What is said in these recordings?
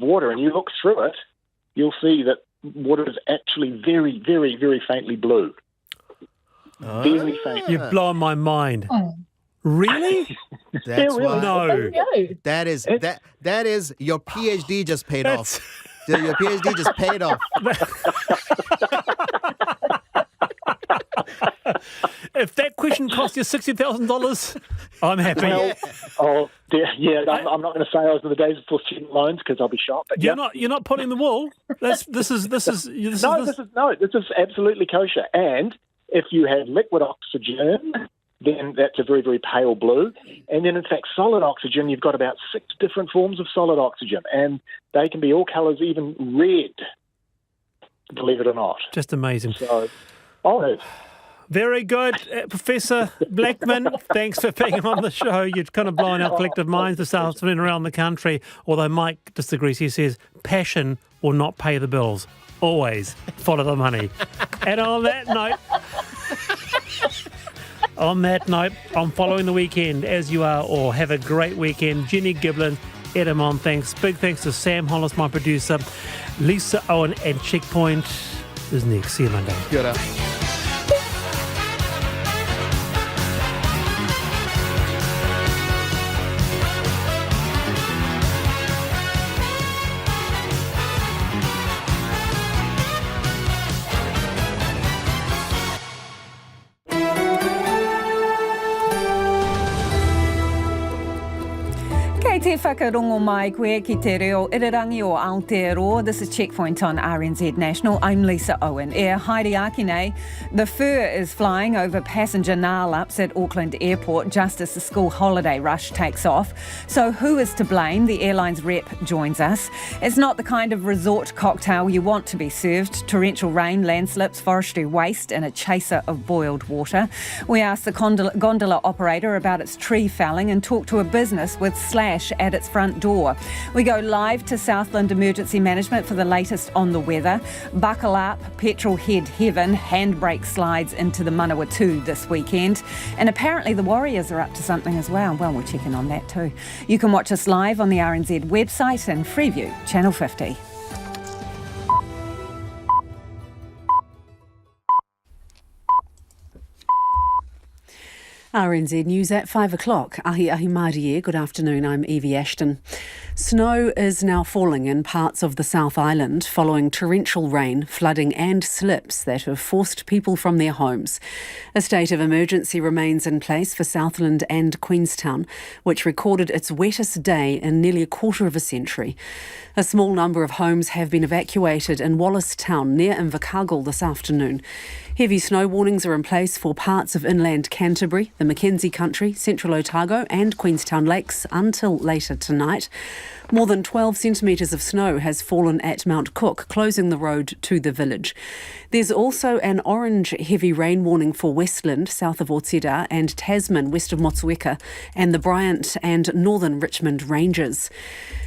water and you look through it, you'll see that water is actually very, very, very faintly blue. Very faint. You're blowing my mind. Oh. Really? That's really. why. No. That is your PhD just paid off. Your PhD just paid off. If that question cost you $60,000, I'm happy. Well, I'm not going to say I was in the days before student loans because I'll be shocked. But You're not pulling the wool. This is absolutely kosher. And if you have liquid oxygen, then that's a very, very pale blue. And then, in fact, solid oxygen, you've got about 6 different forms of solid oxygen, and they can be all colours, even red, believe it or not. just amazing. So, Very good, Professor Blackman. Thanks for being on the show. You're kind of blowing our collective minds this afternoon around the country. Although Mike disagrees. He says passion will not pay the bills. Always follow the money. And on that note, I'm following the weekend as you are all. Have a great weekend. Jenny Giblin, Edamon, thanks. Big thanks to Sam Hollis, my producer. Lisa Owen and Checkpoint is next. See you Monday. Kia ora. Te whakarongo mai koe ki te reo irirangi o Aotearoa. This is Checkpoint on RNZ National. I'm Lisa Owen. Haere ake nei. The fur is flying over passenger gnarl-ups at Auckland Airport just as the school holiday rush takes off. So who is to blame? The Airlines rep joins us. It's not the kind of resort cocktail you want to be served. Torrential rain, landslips, forestry waste and a chaser of boiled water. We asked the gondola operator about its tree felling and talked to a business with slash at its front door. We go live to Southland Emergency Management for the latest on the weather. Buckle up, petrol head heaven, handbrake slides into the Manawatu this weekend. And apparently the Warriors are up to something as well. Well, we'll check in on that too. You can watch us live on the RNZ website and Freeview, Channel 50. RNZ News at 5 o'clock. Ahi Marie, good afternoon, I'm Evie Ashton. Snow is now falling in parts of the South Island following torrential rain, flooding and slips that have forced people from their homes. A state of emergency remains in place for Southland and Queenstown, which recorded its wettest day in nearly a quarter of a century. A small number of homes have been evacuated in Wallace Town near Invercargill this afternoon. Heavy snow warnings are in place for parts of inland Canterbury, the Mackenzie Country, Central Otago and Queenstown Lakes until later tonight. More than 12 centimetres of snow has fallen at Mount Cook, closing the road to the village. There's also an orange heavy rain warning for Westland, south of Ortida, and Tasman, west of Motueka, and the Bryant and Northern Richmond Ranges.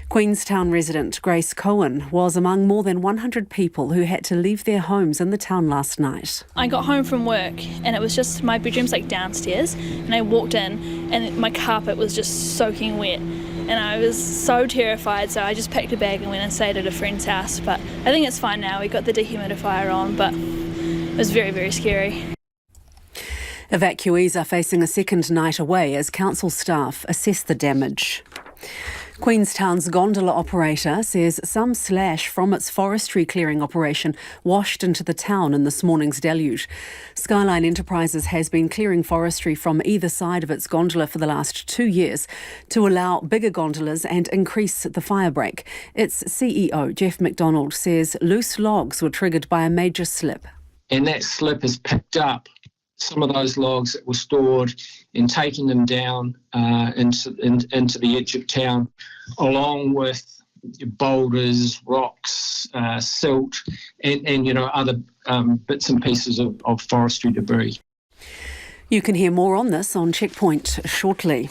Queenstown resident Grace Cohen was among more than 100 people who had to leave their homes in the town last night. I got home from work and it was just, my bedroom's like downstairs, and I walked in and my carpet was just soaking wet and I was so terrified, so I just packed a bag and went and stayed at a friend's house. But I think it's fine now, we got the dehumidifier on, but it was very, very scary. Evacuees are facing a second night away as council staff assess the damage. Queenstown's gondola operator says some slash from its forestry clearing operation washed into the town in this morning's deluge. Skyline Enterprises has been clearing forestry from either side of its gondola for the last 2 years to allow bigger gondolas and increase the fire break. Its CEO, Jeff McDonald, says loose logs were triggered by a major slip. And that slip has picked up some of those logs that were stored and taken them down into the edge of town, along with boulders, rocks, silt, and other bits and pieces of forestry debris. You can hear more on this on Checkpoint shortly.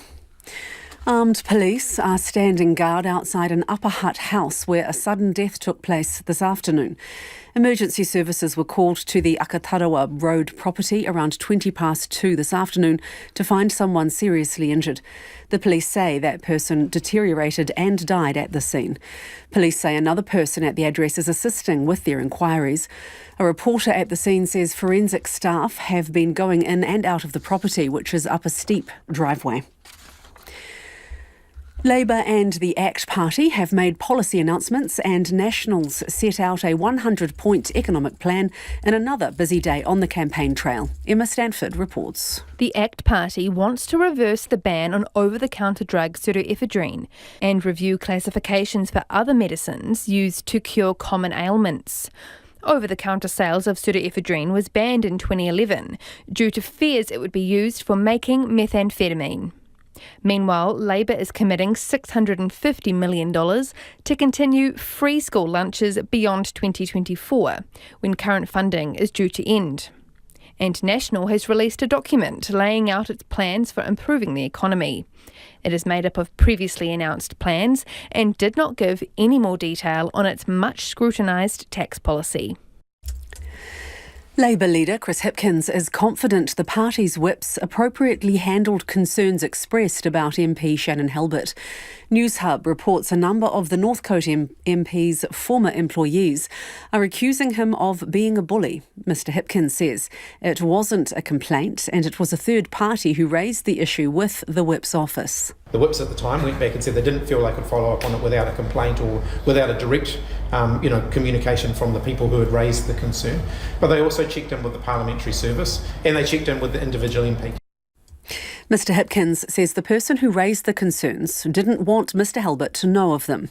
Armed police are standing guard outside an Upper Hutt house where a sudden death took place this afternoon. Emergency services were called to the Akatarawa Road property around 2:20 this afternoon to find someone seriously injured. The police say that person deteriorated and died at the scene. Police say another person at the address is assisting with their inquiries. A reporter at the scene says forensic staff have been going in and out of the property, which is up a steep driveway. Labour and the ACT Party have made policy announcements, and Nationals set out a 100-point economic plan in another busy day on the campaign trail. Emma Stanford reports. The ACT Party wants to reverse the ban on over-the-counter drug pseudoephedrine and review classifications for other medicines used to cure common ailments. Over-the-counter sales of pseudoephedrine was banned in 2011 due to fears it would be used for making methamphetamine. Meanwhile, Labour is committing $650 million to continue free school lunches beyond 2024, when current funding is due to end. And National has released a document laying out its plans for improving the economy. It is made up of previously announced plans and did not give any more detail on its much scrutinised tax policy. Labour leader Chris Hipkins is confident the party's whips appropriately handled concerns expressed about MP Shannon Halbert. Newshub reports a number of the Northcote MP's former employees are accusing him of being a bully. Mr Hipkins says it wasn't a complaint and it was a third party who raised the issue with the whip's office. The whips at the time went back and said they didn't feel they could follow up on it without a complaint or without a direct communication from the people who had raised the concern. But they also checked in with the parliamentary service and they checked in with the individual MP. Mr Hipkins says the person who raised the concerns didn't want Mr Halbert to know of them.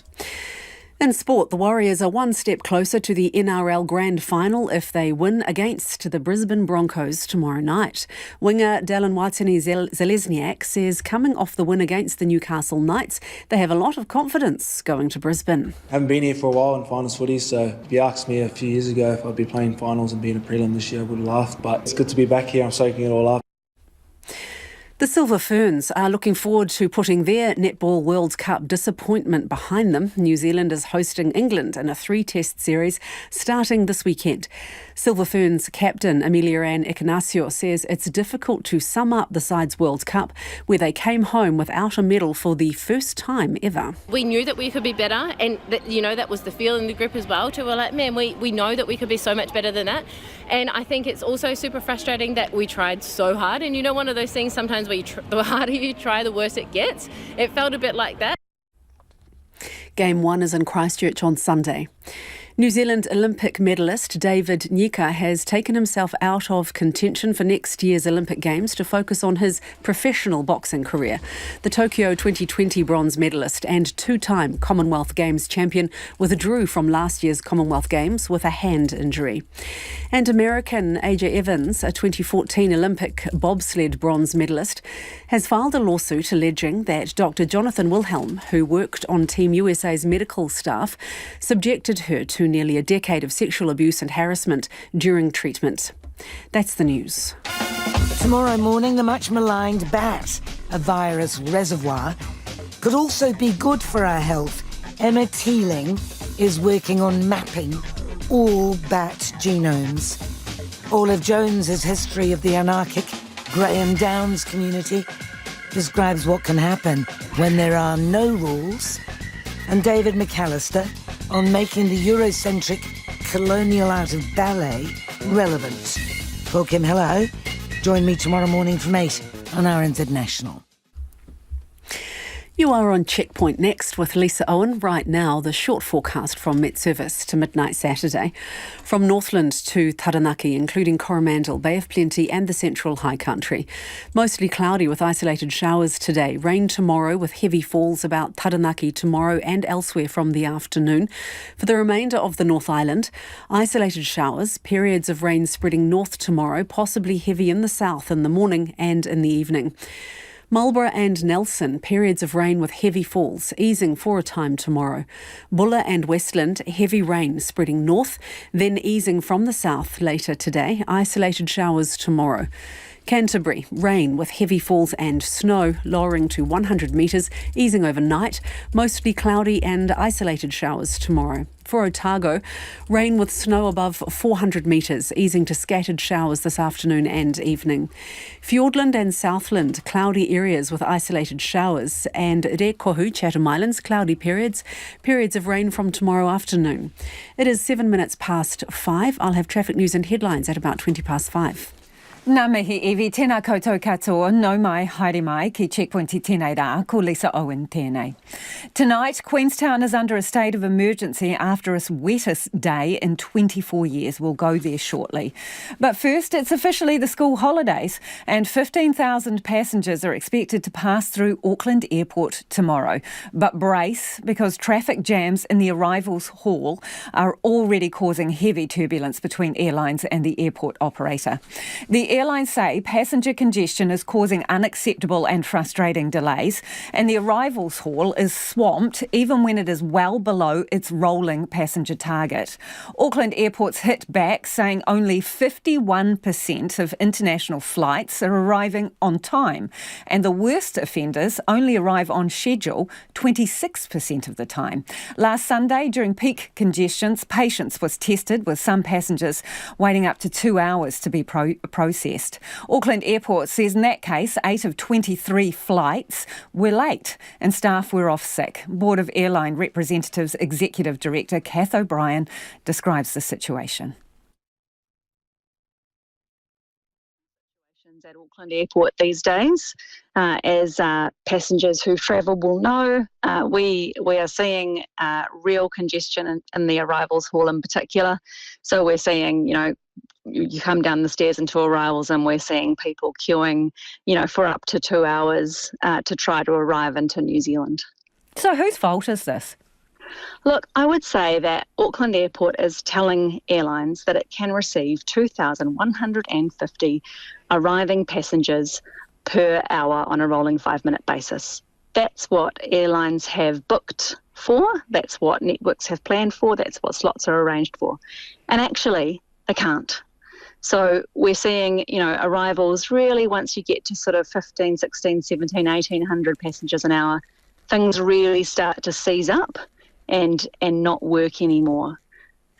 In sport, the Warriors are one step closer to the NRL Grand Final if they win against the Brisbane Broncos tomorrow night. Winger Dallin Watene-Zelezniak says coming off the win against the Newcastle Knights, they have a lot of confidence going to Brisbane. I haven't been here for a while in finals footy, so if you asked me a few years ago if I'd be playing finals and being a prelim this year, I would have laughed. But it's good to be back here. I'm soaking it all up. The Silver Ferns are looking forward to putting their Netball World Cup disappointment behind them. New Zealand is hosting England in a 3-test series starting this weekend. Silver Ferns captain Amelia-Ann Ignacio says it's difficult to sum up the side's World Cup, where they came home without a medal for the first time ever. We knew that we could be better, and that was the feel in the group as well. We're like, man, we know that we could be so much better than that. And I think it's also super frustrating that we tried so hard. And one of those things sometimes where the harder you try, the worse it gets. It felt a bit like that. Game 1 is in Christchurch on Sunday. New Zealand Olympic medalist David Nyika has taken himself out of contention for next year's Olympic Games to focus on his professional boxing career. The Tokyo 2020 bronze medalist and two-time Commonwealth Games champion withdrew from last year's Commonwealth Games with a hand injury. And American AJ Evans, a 2014 Olympic bobsled bronze medalist, has filed a lawsuit alleging that Dr. Jonathan Wilhelm, who worked on Team USA's medical staff, subjected her to nearly a decade of sexual abuse and harassment during treatment. That's the news. Tomorrow morning, the much maligned bat, a virus reservoir, could also be good for our health. Emma Teeling is working on mapping all bat genomes. Olive Jones's history of the anarchic Graham Downs community describes what can happen when there are no rules. And David McAllister on making the Eurocentric colonial art of ballet relevant. Paul Kim, hello. Join me tomorrow morning from 8 on RNZ National. You are on Checkpoint next with Lisa Owen. Right now, the short forecast from Met Service to midnight Saturday. From Northland to Taranaki, including Coromandel, Bay of Plenty and the Central High Country. Mostly cloudy with isolated showers today. Rain tomorrow with heavy falls about Taranaki tomorrow and elsewhere from the afternoon. For the remainder of the North Island, isolated showers, periods of rain spreading north tomorrow, possibly heavy in the south in the morning and in the evening. Marlborough and Nelson, periods of rain with heavy falls, easing for a time tomorrow. Bulla and Westland, heavy rain spreading north, then easing from the south later today. Isolated showers tomorrow. Canterbury, rain with heavy falls and snow, lowering to 100 metres, easing overnight. Mostly cloudy and isolated showers tomorrow. For Otago, rain with snow above 400 metres, easing to scattered showers this afternoon and evening. Fiordland and Southland, cloudy areas with isolated showers. And Rekohu, Chatham Islands, cloudy periods of rain from tomorrow afternoon. It is 7 minutes past 5. I'll have traffic news and headlines at about 20 past 5. Ngā mihi Evie, tēnā koutou katoa, no mai, haere mai, ki checkpoint I tēnei rā, ko Lisa Owen tēnei. Tonight, Queenstown is under a state of emergency after its wettest day in 24 years. We'll go there shortly. But first, it's officially the school holidays, and 15,000 passengers are expected to pass through Auckland Airport tomorrow. But brace, because traffic jams in the arrivals hall are already causing heavy turbulence between airlines and the airport operator. The airlines say passenger congestion is causing unacceptable and frustrating delays, and the arrivals hall is swamped even when it is well below its rolling passenger target. Auckland Airport's hit back, saying only 51% of international flights are arriving on time, and the worst offenders only arrive on schedule 26% of the time. Last Sunday, during peak congestions, patience was tested, with some passengers waiting up to 2 hours to be processed. Auckland Airport says in that case, 8 of 23 flights were late and staff were off sick. Board of Airline Representatives Executive Director Kath O'Brien describes the situation. At Auckland Airport these days, as passengers who travel will know, we are seeing real congestion in the arrivals hall in particular. So we're seeing, you come down the stairs into arrivals and we're seeing people queuing, for up to 2 hours to try to arrive into New Zealand. So whose fault is this? Look, I would say that Auckland Airport is telling airlines that it can receive 2,150 arriving passengers per hour on a rolling 5-minute basis. That's what airlines have booked for, that's what networks have planned for, that's what slots are arranged for. And actually, they can't. So we're seeing, arrivals really once you get to sort of 15, 16, 17, 1,800 passengers an hour, things really start to seize up and not work anymore.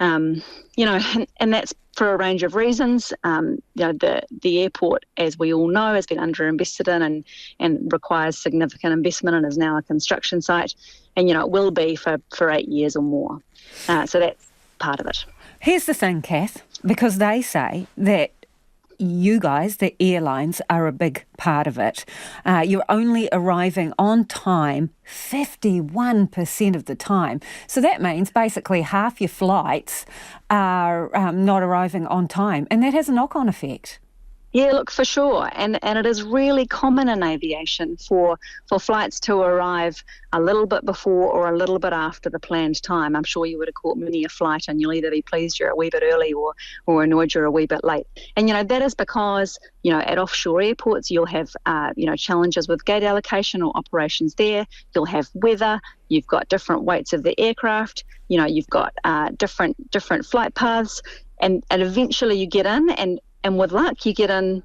And that's for a range of reasons. The airport, as we all know, has been underinvested in and requires significant investment and is now a construction site. And, it will be for 8 years or more. So that's part of it. Here's the thing, Kath, because they say that you guys, the airlines, are a big part of it. You're only arriving on time 51% of the time. So that means basically half your flights are not arriving on time, and that has a knock-on effect. Yeah, look, for sure. And it is really common in aviation for flights to arrive a little bit before or a little bit after the planned time. I'm sure you would have caught many a flight and you'll either be pleased you're a wee bit early or annoyed you're a wee bit late. And, that is because, at offshore airports, you'll have, challenges with gate allocation or operations there. You'll have weather. You've got different weights of the aircraft. You've got different flight paths. And eventually you get in and with luck, you get in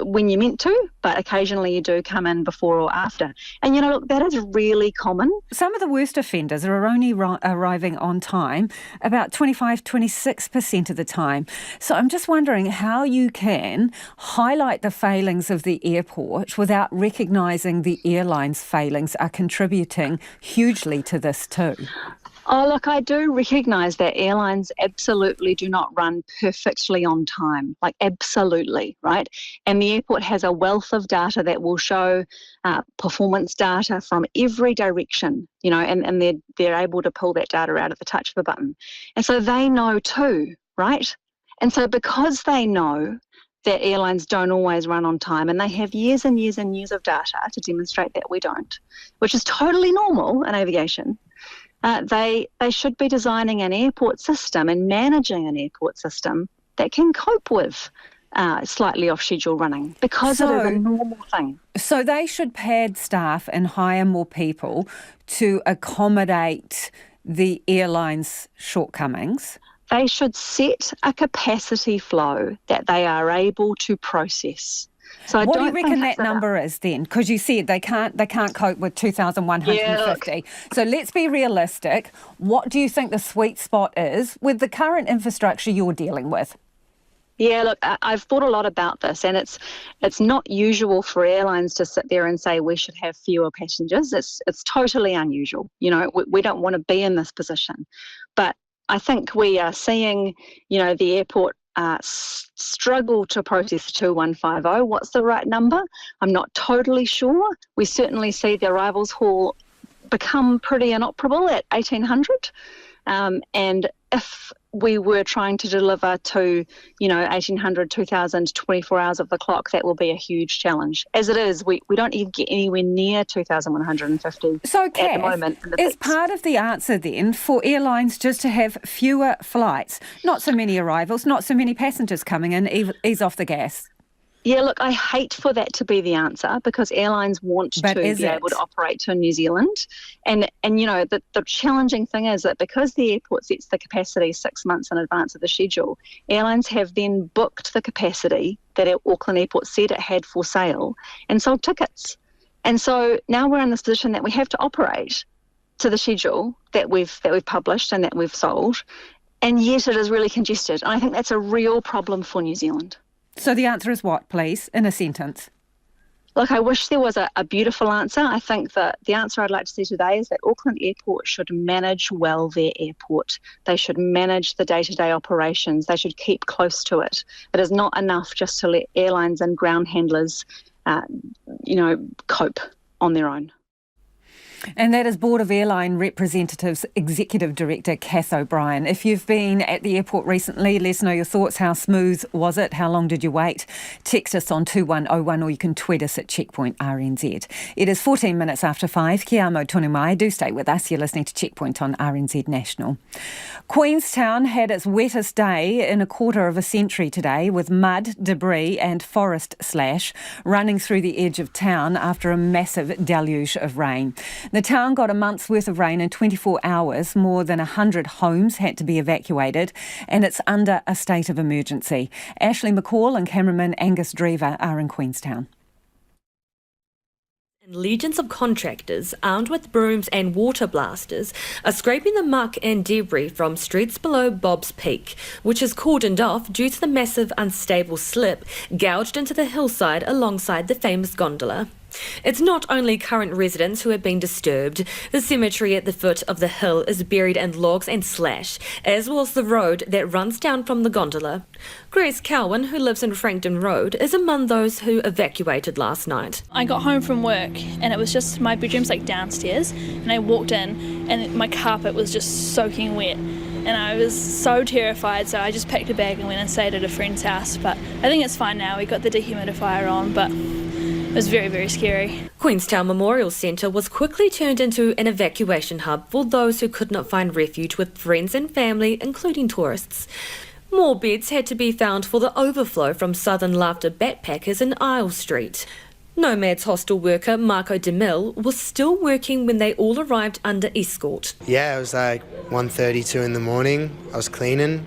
when you're meant to, but occasionally you do come in before or after. And, look, that is really common. Some of the worst offenders are only arriving on time about 25, 26% of the time. So I'm just wondering how you can highlight the failings of the airport without recognising the airline's failings are contributing hugely to this too. Oh, look, I do recognise that airlines absolutely do not run perfectly on time, like absolutely, right? And the airport has a wealth of data that will show performance data from every direction, and they're able to pull that data out at the touch of a button. And so they know too, right? And so because they know that airlines don't always run on time, and they have years and years and years of data to demonstrate that we don't, which is totally normal in aviation, they should be designing an airport system and managing an airport system that can cope with slightly off-schedule running because it is a normal thing. So they should pad staff and hire more people to accommodate the airline's shortcomings. They should set a capacity flow that they are able to process. So what do you reckon that number is then? Because you said they can't cope with 2,150. So let's be realistic. What do you think the sweet spot is with the current infrastructure you're dealing with? Yeah, look, I've thought a lot about this, and it's not usual for airlines to sit there and say we should have fewer passengers. It's totally unusual. You know, we don't want to be in this position. But I think we are seeing, you know, the airport struggle to process 2150. What's the right number? I'm not totally sure. We certainly see the arrivals hall become pretty inoperable at 1800. And if we were trying to deliver to, 1800, 2000, 24 hours of the clock, that will be a huge challenge. As it is, we don't even get anywhere near 2,150 at the moment. Is part of the answer then for airlines just to have fewer flights, not so many arrivals, not so many passengers coming in, ease off the gas? Yeah, look, I hate for that to be the answer because airlines want to be able to operate to New Zealand. And the challenging thing is that because the airport sets the capacity 6 months in advance of the schedule, airlines have then booked the capacity that Auckland Airport said it had for sale and sold tickets. And so now we're in this position that we have to operate to the schedule that we've published and that we've sold, and yet it is really congested. And I think that's a real problem for New Zealand. So the answer is what, please, in a sentence? Look, I wish there was a beautiful answer. I think that the answer I'd like to see today is that Auckland Airport should manage well their airport. They should manage the day-to-day operations. They should keep close to it. It is not enough just to let airlines and ground handlers, cope on their own. And that is Board of Airline Representatives Executive Director Kath O'Brien. If you've been at the airport recently, let us know your thoughts. How smooth was it? How long did you wait? Text us on 2101 or you can tweet us at Checkpoint RNZ. It is 14 minutes after 5. Kia amo tonu mai. Do stay with us. You're listening to Checkpoint on RNZ National. Queenstown had its wettest day in a quarter of a century today, with mud, debris and forest slash running through the edge of town after a massive deluge of rain. The town got a month's worth of rain in 24 hours. More than 100 homes had to be evacuated, and it's under a state of emergency. Ashley McCall and cameraman Angus Drever are in Queenstown. Legions of contractors armed with brooms and water blasters are scraping the muck and debris from streets below Bob's Peak, which is cordoned off due to the massive unstable slip gouged into the hillside alongside the famous gondola. It's not only current residents who have been disturbed. The cemetery at the foot of the hill is buried in logs and slash, as was the road that runs down from the gondola. Grace Cowan, who lives in Frankton Road, is among those who evacuated last night. I got home from work and it was just, my bedroom's like downstairs, and I walked in and my carpet was just soaking wet. And I was so terrified, so I just packed a bag and went and stayed at a friend's house. But I think it's fine now. We got the dehumidifier on, but it was very, very scary. Queenstown Memorial Centre was quickly turned into an evacuation hub for those who could not find refuge with friends and family, including tourists. More beds had to be found for the overflow from Southern Laughter backpackers in Isle Street. Nomads hostel worker Marco DeMille was still working when they all arrived under escort. Yeah, it was like 1:32 in the morning. I was cleaning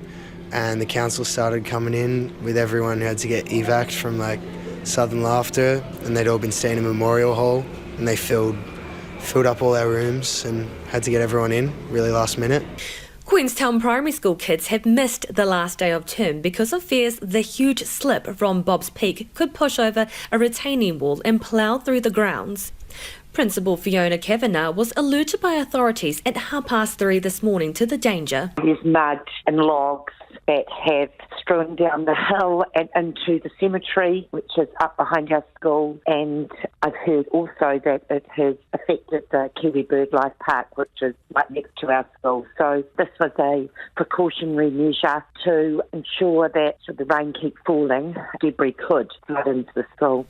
and the council started coming in with everyone who had to get evac'd from Southern Laughter, and they'd all been staying in Memorial Hall, and they filled up all our rooms and had to get everyone in really last minute. Queenstown primary school kids have missed the last day of term because of fears the huge slip from Bob's Peak could push over a retaining wall and plough through the grounds. Principal Fiona Kavanagh was alerted by authorities at 3:30 this morning to the danger. There's mud and logs that have strewn down the hill and into the cemetery, which is up behind our school, and I've heard also that it has affected the Kiwi Birdlife Park, which is right next to our school. So this was a precautionary measure to ensure that should the rain keep falling, debris could flood into the school.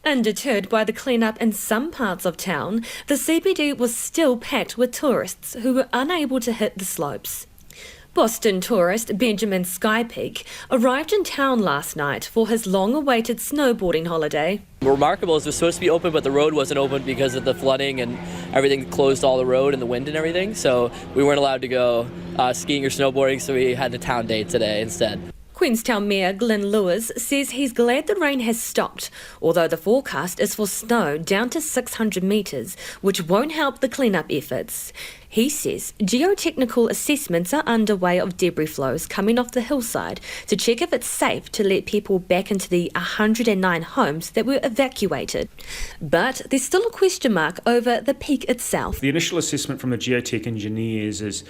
Undeterred by the clean-up in some parts of town, the CBD was still packed with tourists who were unable to hit the slopes. Boston tourist Benjamin Skypeak arrived in town last night for his long-awaited snowboarding holiday. Remarkable is it was supposed to be open, but the road wasn't open because of the flooding and everything closed all the road and the wind and everything, so we weren't allowed to go skiing or snowboarding, so we had a town day today instead. Queenstown Mayor Glenn Lewis says he's glad the rain has stopped, although the forecast is for snow down to 600 metres, which won't help the clean-up efforts. He says geotechnical assessments are underway of debris flows coming off the hillside to check if it's safe to let people back into the 109 homes that were evacuated. But there's still a question mark over the peak itself. The initial assessment from the geotech engineers is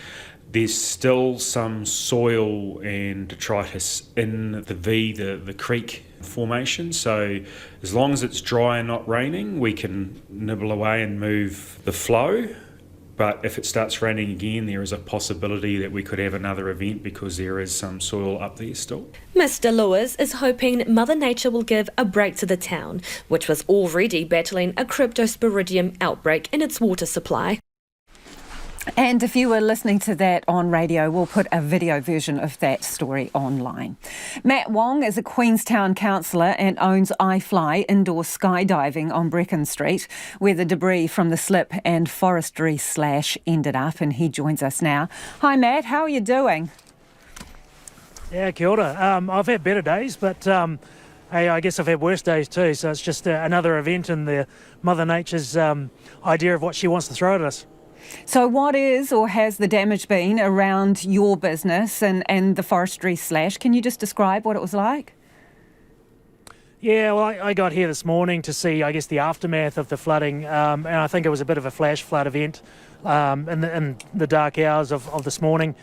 there's still some soil and detritus in the creek formation. So as long as it's dry and not raining, we can nibble away and move the flow. But if it starts raining again, there is a possibility that we could have another event because there is some soil up there still. Mr. Lewis is hoping Mother Nature will give a break to the town, which was already battling a cryptosporidium outbreak in its water supply. And if you were listening to that on radio, we'll put a video version of that story online. Matt Wong is a Queenstown councillor and owns iFly indoor skydiving on Brecon Street, where the debris from the slip and forestry slash ended up, and he joins us now. Hi Matt, how are you doing? Yeah, kia ora. I've had better days, but hey, I guess I've had worse days too, so it's just another event in the Mother Nature's idea of what she wants to throw at us. So what is or has the damage been around your business and the forestry slash? Can you just describe what it was like? Yeah, well, I got here this morning to see, I guess, the aftermath of the flooding, and I think it was a bit of a flash flood event in the dark hours of this morning.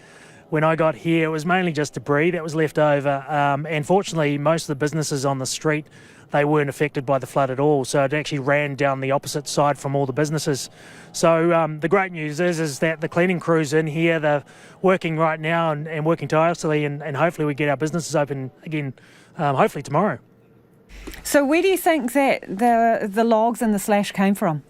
When I got here, it was mainly just debris that was left over, and fortunately, most of the businesses on the street, they weren't affected by the flood at all, so it actually ran down the opposite side from all the businesses. So the great news is that the cleaning crew's in here, they're working right now and working tirelessly, and hopefully we get our businesses open again, hopefully tomorrow. So where do you think that the logs and the slash came from?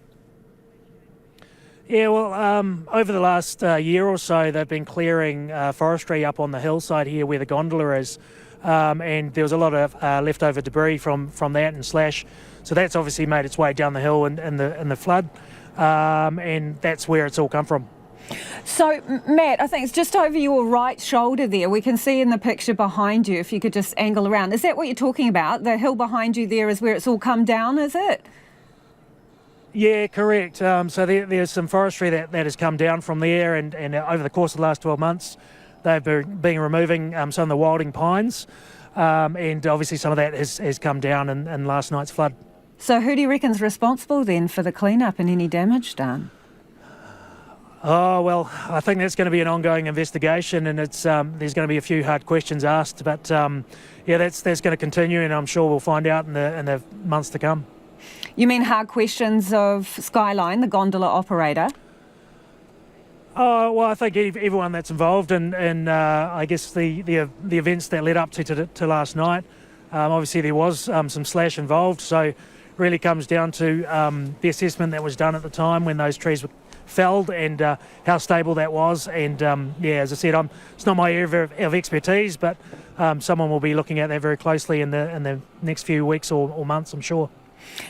Yeah, well, over the last year or so, they've been clearing forestry up on the hillside here where the gondola is. And there was a lot of leftover debris from that and slash, so that's obviously made its way down the hill in the flood, and that's where it's all come from. So Matt, I think it's just over your right shoulder there. We can see in the picture behind you, if you could just angle around. Is that what you're talking about? The hill behind you there is where it's all come down, is it? Yeah, correct. So there's some forestry that has come down from there, and over the course of the last 12 months, they've been removing some of the wilding pines, and obviously some of that has come down in last night's flood. So who do you reckon's responsible then for the clean-up and any damage done? Oh, well, I think that's going to be an ongoing investigation, and it's there's going to be a few hard questions asked, but yeah, that's going to continue, and I'm sure we'll find out in the months to come. You mean hard questions of Skyline, the gondola operator? Oh, well, I think everyone that's involved in I guess the events that led up to last night. Obviously, there was some slash involved, so really comes down to the assessment that was done at the time when those trees were felled and how stable that was. And yeah, as I said, it's not my area of expertise, but someone will be looking at that very closely in the next few weeks or months, I'm sure.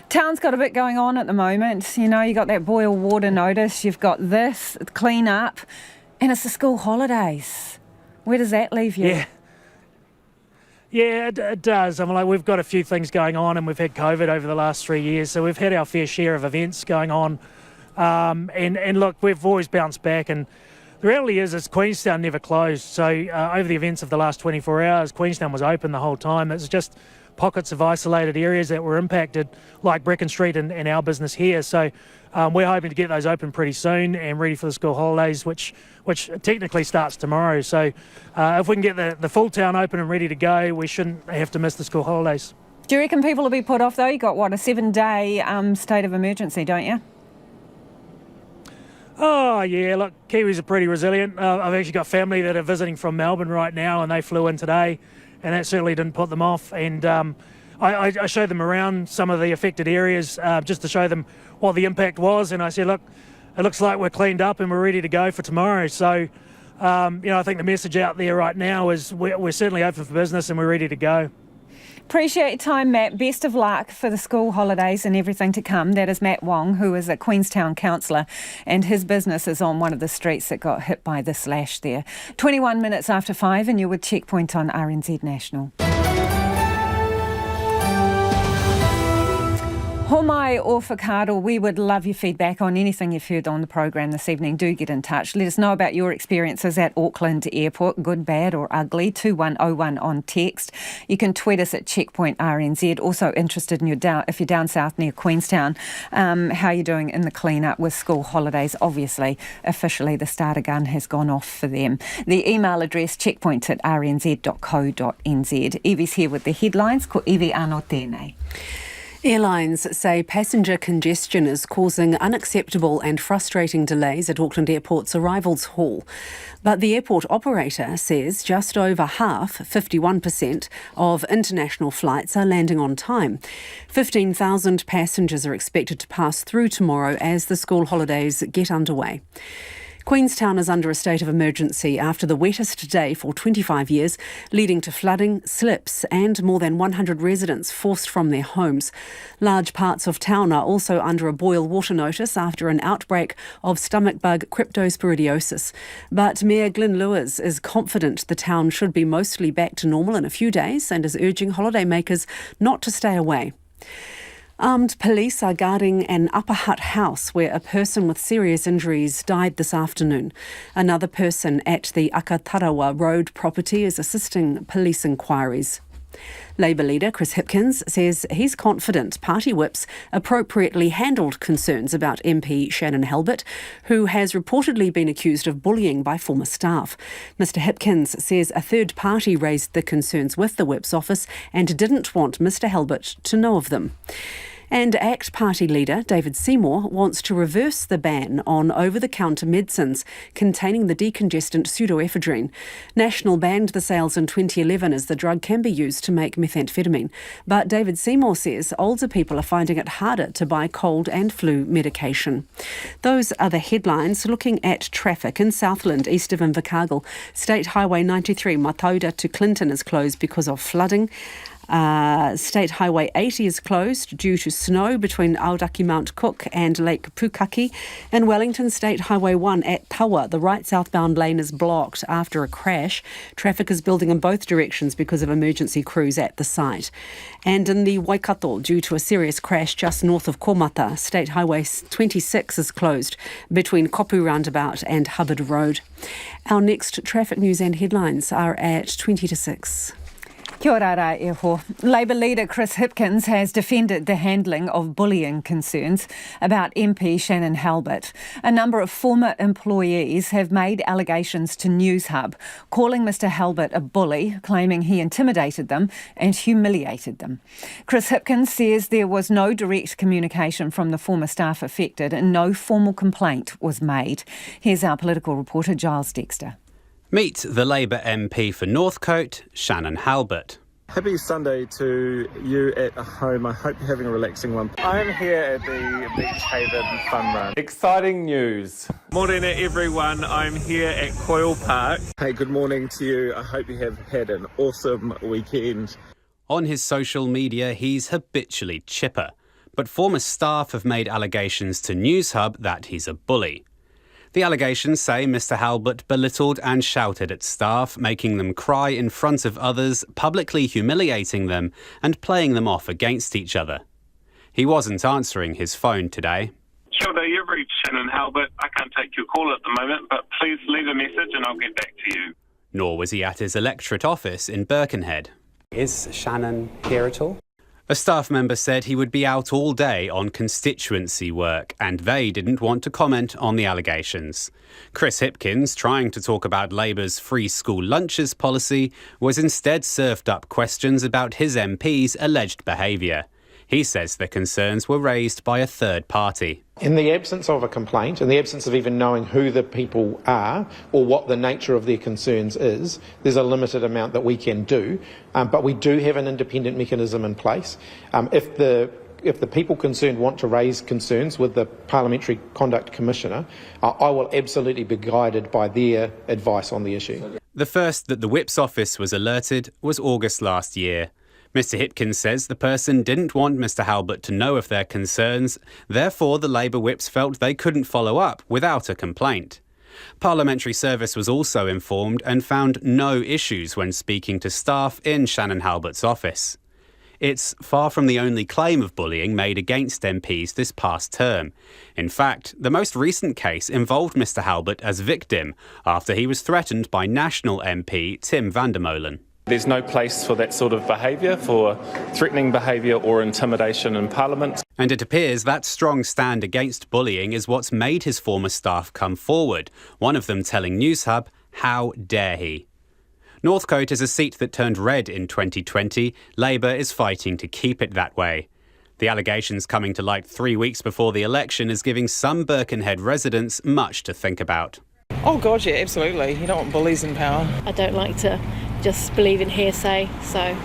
Town's got a bit going on at the moment. You know, you got that boil water notice, you've got this, clean up, and it's the school holidays. Where does that leave you? Yeah, it does. I mean, like, we've got a few things going on, and we've had COVID over the last 3 years, so we've had our fair share of events going on. And look, we've always bounced back, and the reality is Queenstown never closed. So over the events of the last 24 hours, Queenstown was open the whole time. It's just pockets of isolated areas that were impacted, like Brecon Street and our business here. So we're hoping to get those open pretty soon and ready for the school holidays, which technically starts tomorrow. So if we can get the full town open and ready to go, we shouldn't have to miss the school holidays. Do you reckon people will be put off though? You got what, a 7-day state of emergency, don't you? Oh yeah, look, Kiwis are pretty resilient. I've actually got family that are visiting from Melbourne right now, and they flew in today, and that certainly didn't put them off. And I showed them around some of the affected areas just to show them what the impact was. And I said, look, it looks like we're cleaned up and we're ready to go for tomorrow. So, you know, I think the message out there right now is we're certainly open for business and we're ready to go. Appreciate your time, Matt. Best of luck for the school holidays and everything to come. That is Matt Wong, who is a Queenstown councillor, and his business is on one of the streets that got hit by the slash there. 21 minutes after 5 and you're with Checkpoint on RNZ National. Homai or whakaaro, we would love your feedback on anything you've heard on the program this evening. Do get in touch. Let us know about your experiences at Auckland Airport, good, bad or ugly, 2101 on text. You can tweet us at Checkpoint RNZ. Also interested in if you're down south near Queenstown, how you're doing in the clean-up with school holidays. Obviously, officially, the starter gun has gone off for them. The email address, checkpoint@rnz.co.nz. Evie's here with the headlines. Ko Evie anō tēnei. Airlines say passenger congestion is causing unacceptable and frustrating delays at Auckland Airport's arrivals hall. But the airport operator says just over half, 51%, of international flights are landing on time. 15,000 passengers are expected to pass through tomorrow as the school holidays get underway. Queenstown is under a state of emergency after the wettest day for 25 years, leading to flooding, slips and more than 100 residents forced from their homes. Large parts of town are also under a boil water notice after an outbreak of stomach bug cryptosporidiosis. But Mayor Glyn Lewis is confident the town should be mostly back to normal in a few days and is urging holidaymakers not to stay away. Armed police are guarding an Upper Hutt house where a person with serious injuries died this afternoon. Another person at the Akatarawa Road property is assisting police inquiries. Labour leader Chris Hipkins says he's confident party whips appropriately handled concerns about MP Shannon Halbert, who has reportedly been accused of bullying by former staff. Mr Hipkins says a third party raised the concerns with the whip's office and didn't want Mr Halbert to know of them. And ACT Party leader David Seymour wants to reverse the ban on over-the-counter medicines containing the decongestant pseudoephedrine. National banned the sales in 2011 as the drug can be used to make methamphetamine. But David Seymour says older people are finding it harder to buy cold and flu medication. Those are the headlines. Looking at traffic in Southland, east of Invercargill, State Highway 93 Matauda to Clinton is closed because of flooding. State Highway 80 is closed due to snow between Aodaki Mount Cook and Lake Pukaki. In Wellington, State Highway 1 at Tawa, the right southbound lane is blocked after a crash. Traffic is building in both directions because of emergency crews at the site. And in the Waikato, due to a serious crash just north of Komata, State Highway 26 is closed between Kopu Roundabout and Hubbard Road. Our next traffic news and headlines are at 20 to 6. Kia ora rā e ho. Labour leader Chris Hipkins has defended the handling of bullying concerns about MP Shannon Halbert. A number of former employees have made allegations to Newshub, calling Mr Halbert a bully, claiming he intimidated them and humiliated them. Chris Hipkins says there was no direct communication from the former staff affected and no formal complaint was made. Here's our political reporter Giles Dexter. Meet the Labour MP for Northcote, Shannon Halbert. Happy Sunday to you at home. I hope you're having a relaxing one. I'm here at the Beach Haven Fun Run. Exciting news. Morning everyone. I'm here at Coyle Park. Hey, good morning to you. I hope you have had an awesome weekend. On his social media, he's habitually chipper, but former staff have made allegations to Newshub that he's a bully. The allegations say Mr Halbert belittled and shouted at staff, making them cry in front of others, publicly humiliating them and playing them off against each other. He wasn't answering his phone today. Sure, you've reached Shannon Halbert. I can't take your call at the moment, but please leave a message and I'll get back to you. Nor was he at his electorate office in Birkenhead. Is Shannon here at all? A staff member said he would be out all day on constituency work, and they didn't want to comment on the allegations. Chris Hipkins, trying to talk about Labour's free school lunches policy, was instead served up questions about his MP's alleged behaviour. He says the concerns were raised by a third party. In the absence of a complaint, in the absence of even knowing who the people are or what the nature of their concerns is, there's a limited amount that we can do, but we do have an independent mechanism in place. If the people concerned want to raise concerns with the Parliamentary Conduct Commissioner, I will absolutely be guided by their advice on the issue. The first that the Whip's office was alerted was August last year. Mr Hipkins says the person didn't want Mr Halbert to know of their concerns, therefore the Labour whips felt they couldn't follow up without a complaint. Parliamentary Service was also informed and found no issues when speaking to staff in Shannon Halbert's office. It's far from the only claim of bullying made against MPs this past term. In fact, the most recent case involved Mr Halbert as victim after he was threatened by National MP Tim van der Molen. There's no place for that sort of behaviour, for threatening behaviour or intimidation in Parliament. And it appears that strong stand against bullying is what's made his former staff come forward, one of them telling Newshub, "How dare he?" Northcote is a seat that turned red in 2020. Labour is fighting to keep it that way. The allegations coming to light 3 weeks before the election is giving some Birkenhead residents much to think about. Oh God, yeah, absolutely. You don't want bullies in power. I don't like to just believe in hearsay, so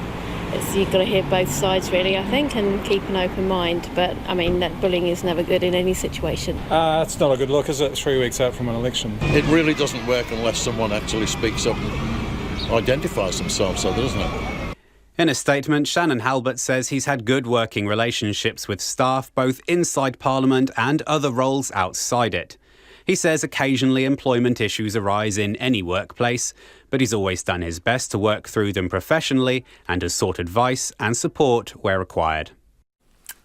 you've got to hear both sides really, I think, and keep an open mind. But I mean, that bullying is never good in any situation. It's not a good look, is it? 3 weeks out from an election. It really doesn't work unless someone actually speaks up and identifies themselves, so doesn't it? In a statement, Shannon Halbert says he's had good working relationships with staff both inside Parliament and other roles outside it. He says occasionally employment issues arise in any workplace, but he's always done his best to work through them professionally and has sought advice and support where required.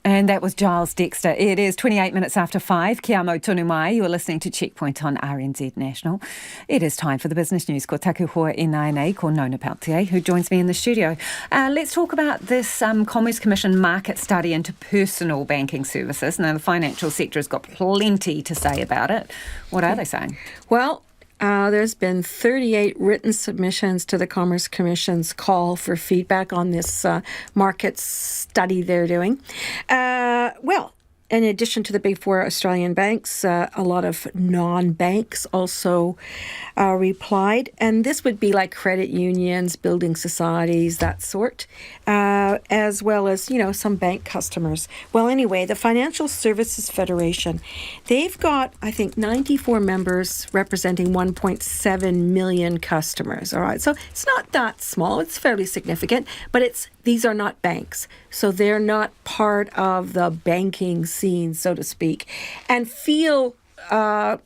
And that was Giles Dexter. It is 28 minutes after 5. Kia mau tonu mai. You are listening to Checkpoint on RNZ National. It is time for the business news. Ko taku hoa e nai ko Nona Peltier, who joins me in the studio. Let's talk about this Commerce Commission market study into personal banking services. Now, the financial sector has got plenty to say about it. What are they saying? Well, there's been 38 written submissions to the Commerce Commission's call for feedback on this market study they're doing. Well, in addition to the big four Australian banks, a lot of non-banks also replied. And this would be like credit unions, building societies, that sort, as well as, some bank customers. Well, anyway, the Financial Services Federation, they've got, I think, 94 members representing 1.7 million customers. All right, so it's not that small. It's fairly significant, but these are not banks. So they're not part of the banking scene, so to speak, and feel that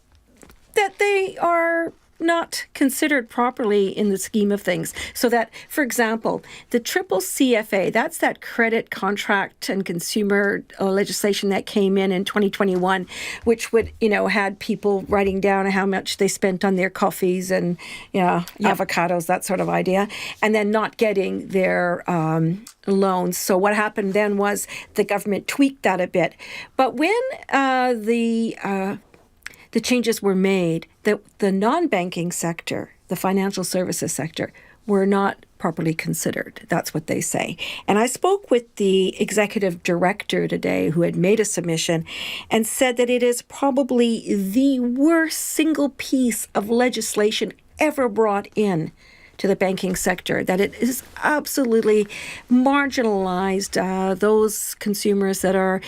they are not considered properly in the scheme of things. So that, for example, the triple CFA, that's that credit contract and consumer legislation that came in 2021, which would, had people writing down how much they spent on their coffees and, avocados, that sort of idea, and then not getting their loans. So what happened then was the government tweaked that a bit. But when the changes were made, that the non-banking sector, the financial services sector, were not properly considered. That's what they say. And I spoke with the executive director today who had made a submission and said that it is probably the worst single piece of legislation ever brought in to the banking sector, that it is absolutely marginalized those consumers that are,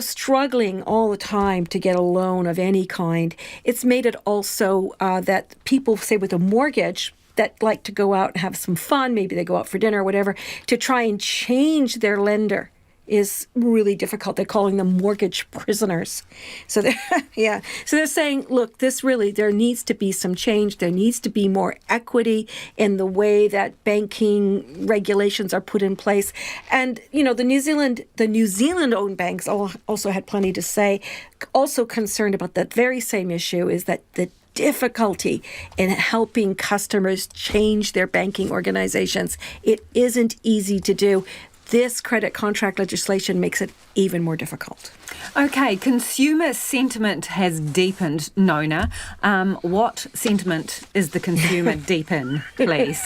struggling all the time to get a loan of any kind. It's made it also that people, say with a mortgage, that like to go out and have some fun, maybe they go out for dinner or whatever, to try and change their lender is really difficult. They're calling them mortgage prisoners. So they're saying, look, there needs to be some change. There needs to be more equity in the way that banking regulations are put in place. And, the New Zealand-owned banks also had plenty to say, also concerned about that very same issue, is that the difficulty in helping customers change their banking organizations. It isn't easy to do. This credit contract legislation makes it even more difficult. Okay, consumer sentiment has deepened, Nona. What sentiment is the consumer deep in, please?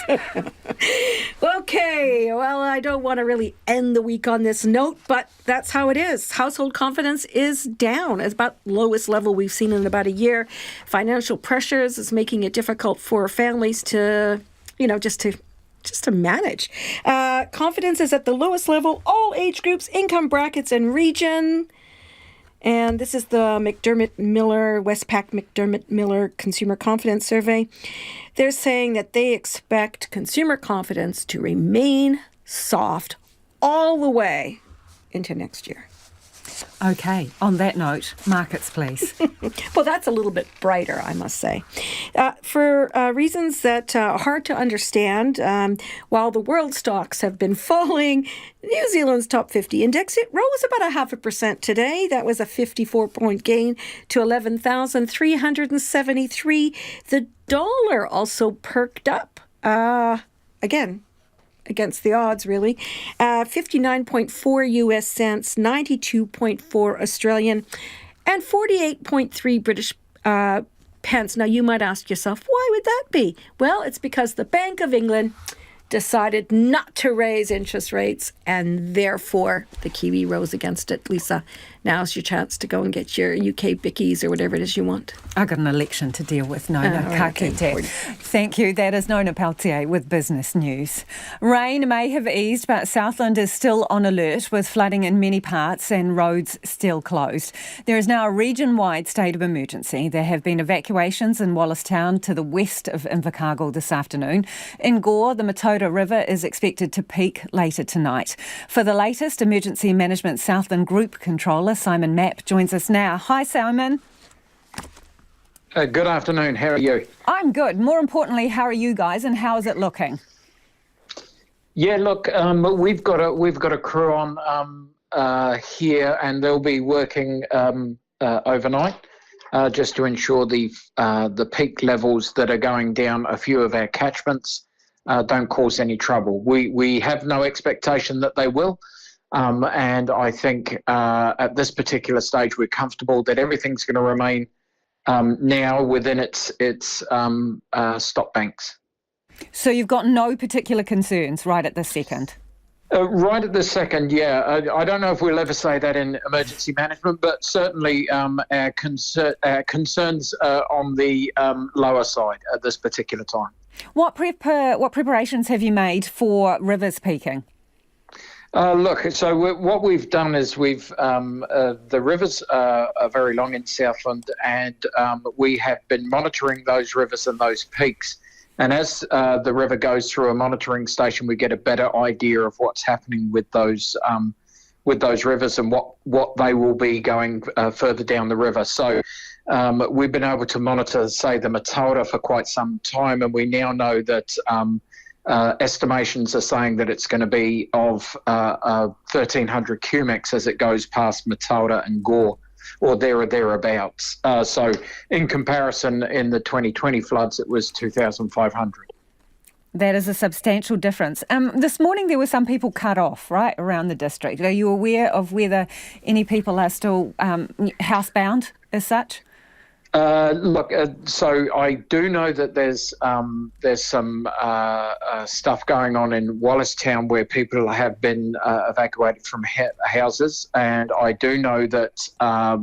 Okay, well, I don't want to really end the week on this note, but that's how it is. Household confidence is down. It's about the lowest level we've seen in about a year. Financial pressures is making it difficult for families to, just to manage. Confidence is at the lowest level, all age groups, income brackets, and region. And this is the Westpac McDermott Miller Consumer Confidence Survey. They're saying that they expect consumer confidence to remain soft all the way into next year. OK, on that note, markets, please. Well, that's a little bit brighter, I must say. For reasons that are hard to understand, while the world stocks have been falling, New Zealand's top 50 index, it rose about 0.5% today. That was a 54-point gain to 11,373. The dollar also perked up, again, against the odds, really. 59.4 US cents, 92.4 Australian, and 48.3 British pence. Now, you might ask yourself, why would that be? Well, it's because the Bank of England decided not to raise interest rates, and therefore the Kiwi rose against it. Lisa, now's your chance to go and get your UK bickies or whatever it is you want. I've got an election to deal with. No, ka kite. Thank you. That is Nona Peltier with Business News. Rain may have eased, but Southland is still on alert with flooding in many parts and roads still closed. There is now a region-wide state of emergency. There have been evacuations in Wallace-town to the west of Invercargill this afternoon. In Gore, the Matoda River is expected to peak later tonight. For the latest, Emergency Management Southland Group Controller Simon Mapp joins us now. Hi, Simon. Good afternoon. How are you? I'm good. More importantly, how are you guys and how is it looking? Yeah, look, we've got a crew on here, and they'll be working overnight just to ensure the peak levels that are going down a few of our catchments don't cause any trouble. We have no expectation that they will. And I think at this particular stage, we're comfortable that everything's going to remain now within its stop banks. So you've got no particular concerns right at this second? Right at this second, yeah. I don't know if we'll ever say that in emergency management, but certainly our concerns are on the lower side at this particular time. What preparations have you made for rivers peaking? Look, so what we've done is the rivers are very long in Southland, and we have been monitoring those rivers and those peaks. And as the river goes through a monitoring station, we get a better idea of what's happening with those rivers and what they will be going further down the river. So we've been able to monitor, say, the Matoda for quite some time, and we now know that estimations are saying that it's going to be of 1,300 cumecs as it goes past Matoda and Gore, or there or thereabouts. So in comparison, in the 2020 floods, it was 2,500. That is a substantial difference. This morning there were some people cut off, right, around the district. Are you aware of whether any people are still housebound as such? Look, so I do know that there's some stuff going on in Wallace-town where people have been evacuated from houses, and I do know that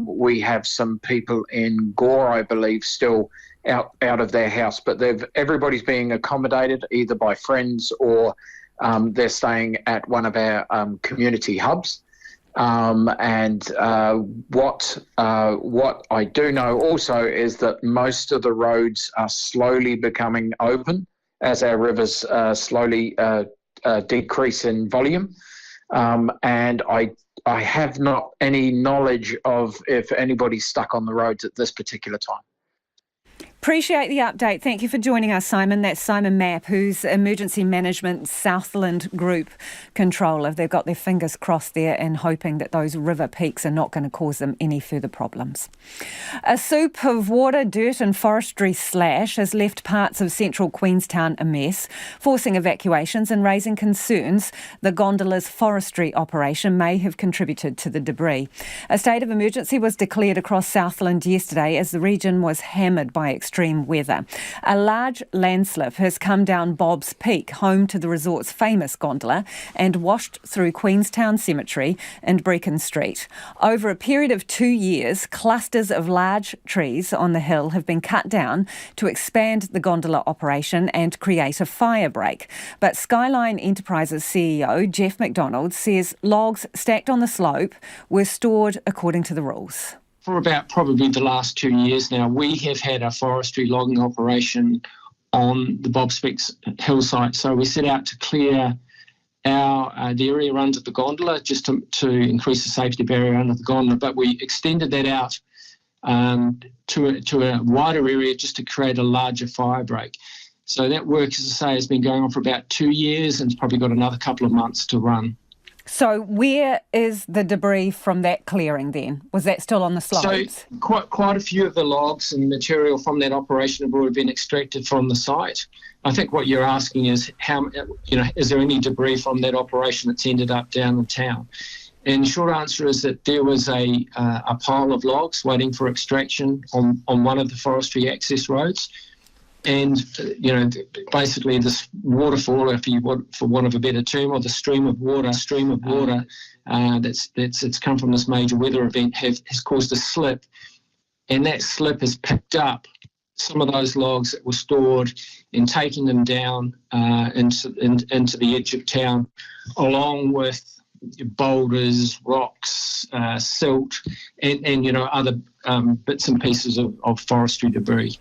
we have some people in Gore, I believe, still out of their house, but everybody's being accommodated either by friends or they're staying at one of our community hubs. And what I do know also is that most of the roads are slowly becoming open as our rivers slowly decrease in volume. And I have not any knowledge of if anybody's stuck on the roads at this particular time. Appreciate the update. Thank you for joining us, Simon. That's Simon Mapp, who's Emergency Management Southland Group Controller. They've got their fingers crossed there and hoping that those river peaks are not going to cause them any further problems. A soup of water, dirt and forestry slash has left parts of central Queenstown a mess, forcing evacuations and raising concerns the gondola's forestry operation may have contributed to the debris. A state of emergency was declared across Southland yesterday as the region was hammered by extreme weather. A large landslip has come down Bob's Peak, home to the resort's famous gondola, and washed through Queenstown Cemetery and Brecon Street. Over a period of 2 years, clusters of large trees on the hill have been cut down to expand the gondola operation and create a fire break. But Skyline Enterprises CEO Jeff McDonald says logs stacked on the slope were stored according to the rules. For about probably the last 2 years now, we have had a forestry logging operation on the Bob's Peak hillside. So we set out to clear the area under the gondola, just to increase the safety barrier under the gondola, but we extended that out to a wider area just to create a larger fire break. So that work, as I say, has been going on for about 2 years and it's probably got another couple of months to run. So where is the debris from that clearing then? Was that still on the slopes? So quite a few of the logs and material from that operation have already been extracted from the site. I think what you're asking is is there any debris from that operation that's ended up down in town? And the short answer is that there was a pile of logs waiting for extraction on one of the forestry access roads. And, basically this waterfall, if you want, for want of a better term, or the stream of water that's come from this major weather event has caused a slip. And that slip has picked up some of those logs that were stored and taken them down into the edge of town, along with boulders, rocks, silt, and other bits and pieces of forestry debris.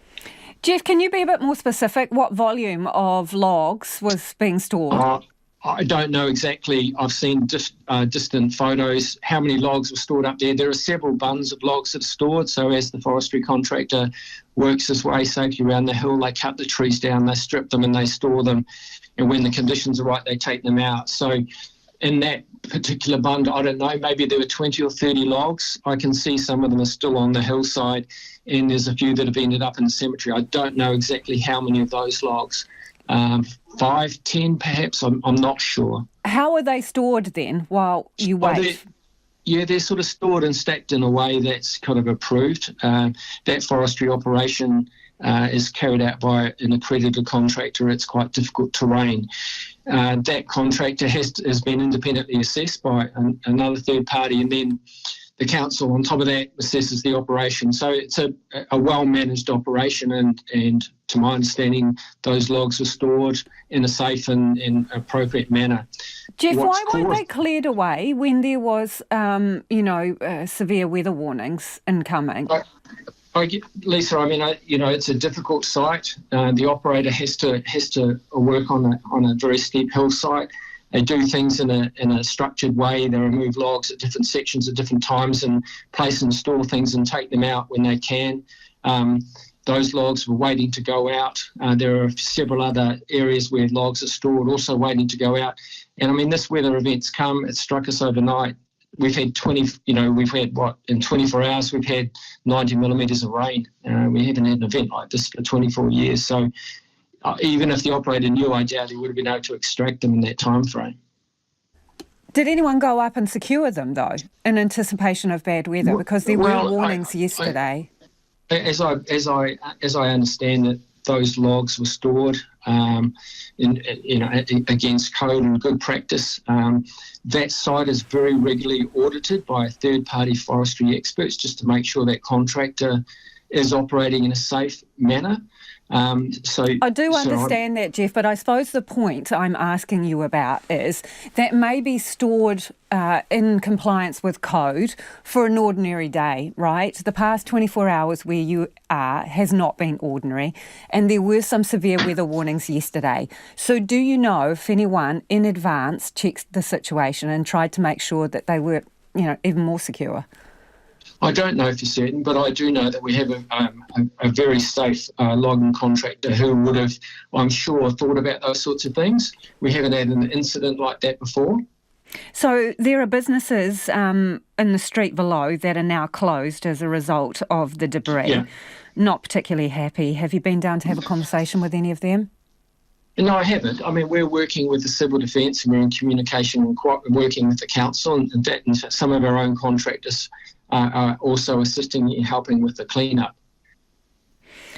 Jeff, can you be a bit more specific? What volume of logs was being stored? I don't know exactly. I've seen distant photos, how many logs were stored up there. There are several buns of logs that are stored, so as the forestry contractor works his way safely around the hill, they cut the trees down, they strip them and they store them, and when the conditions are right, they take them out. So in that particular bund, I don't know, maybe there were 20 or 30 logs. I can see some of them are still on the hillside, and there's a few that have ended up in the cemetery. I don't know exactly how many of those logs. 5, 10 perhaps, I'm not sure. How are they stored then while you wait? They're sort of stored and stacked in a way that's kind of approved. That forestry operation is carried out by an accredited contractor. It's quite difficult terrain. That contractor has been independently assessed by another third party, and then the council on top of that assesses the operation. So it's a well-managed operation, and to my understanding, those logs were stored in a safe and appropriate manner. Jeff, why weren't they cleared away when there was, severe weather warnings incoming? Lisa, it's a difficult site. The operator has to work on a very steep hill site. They do things in a structured way. They remove logs at different sections at different times and place and store things and take them out when they can. Those logs were waiting to go out. There are several other areas where logs are stored also waiting to go out. And this weather event's come, it struck us overnight. We've had in 24 hours, we've had 90 millimetres of rain. We haven't had an event like this for 24 years. So even if the operator knew, I doubt he would have been able to extract them in that time frame. Did anyone go up and secure them, though, in anticipation of bad weather? Because there were warnings yesterday. As I understand it, those logs were stored against code and good practice. That site is very regularly audited by third-party forestry experts just to make sure that contractor is operating in a safe manner. I do understand that, Jeff, but I suppose the point I'm asking you about is that may be stored in compliance with code for an ordinary day, right? The past 24 hours where you are has not been ordinary, and there were some severe weather warnings yesterday. So do you know if anyone in advance checked the situation and tried to make sure that they were, even more secure? I don't know for certain, but I do know that we have a very safe logging contractor who would have, I'm sure, thought about those sorts of things. We haven't had an incident like that before. So there are businesses in the street below that are now closed as a result of the debris. Yeah. Not particularly happy. Have you been down to have a conversation with any of them? No, I haven't. We're working with the civil defence and we're in communication and working with the council, and some of our own contractors are also assisting in helping with the clean-up.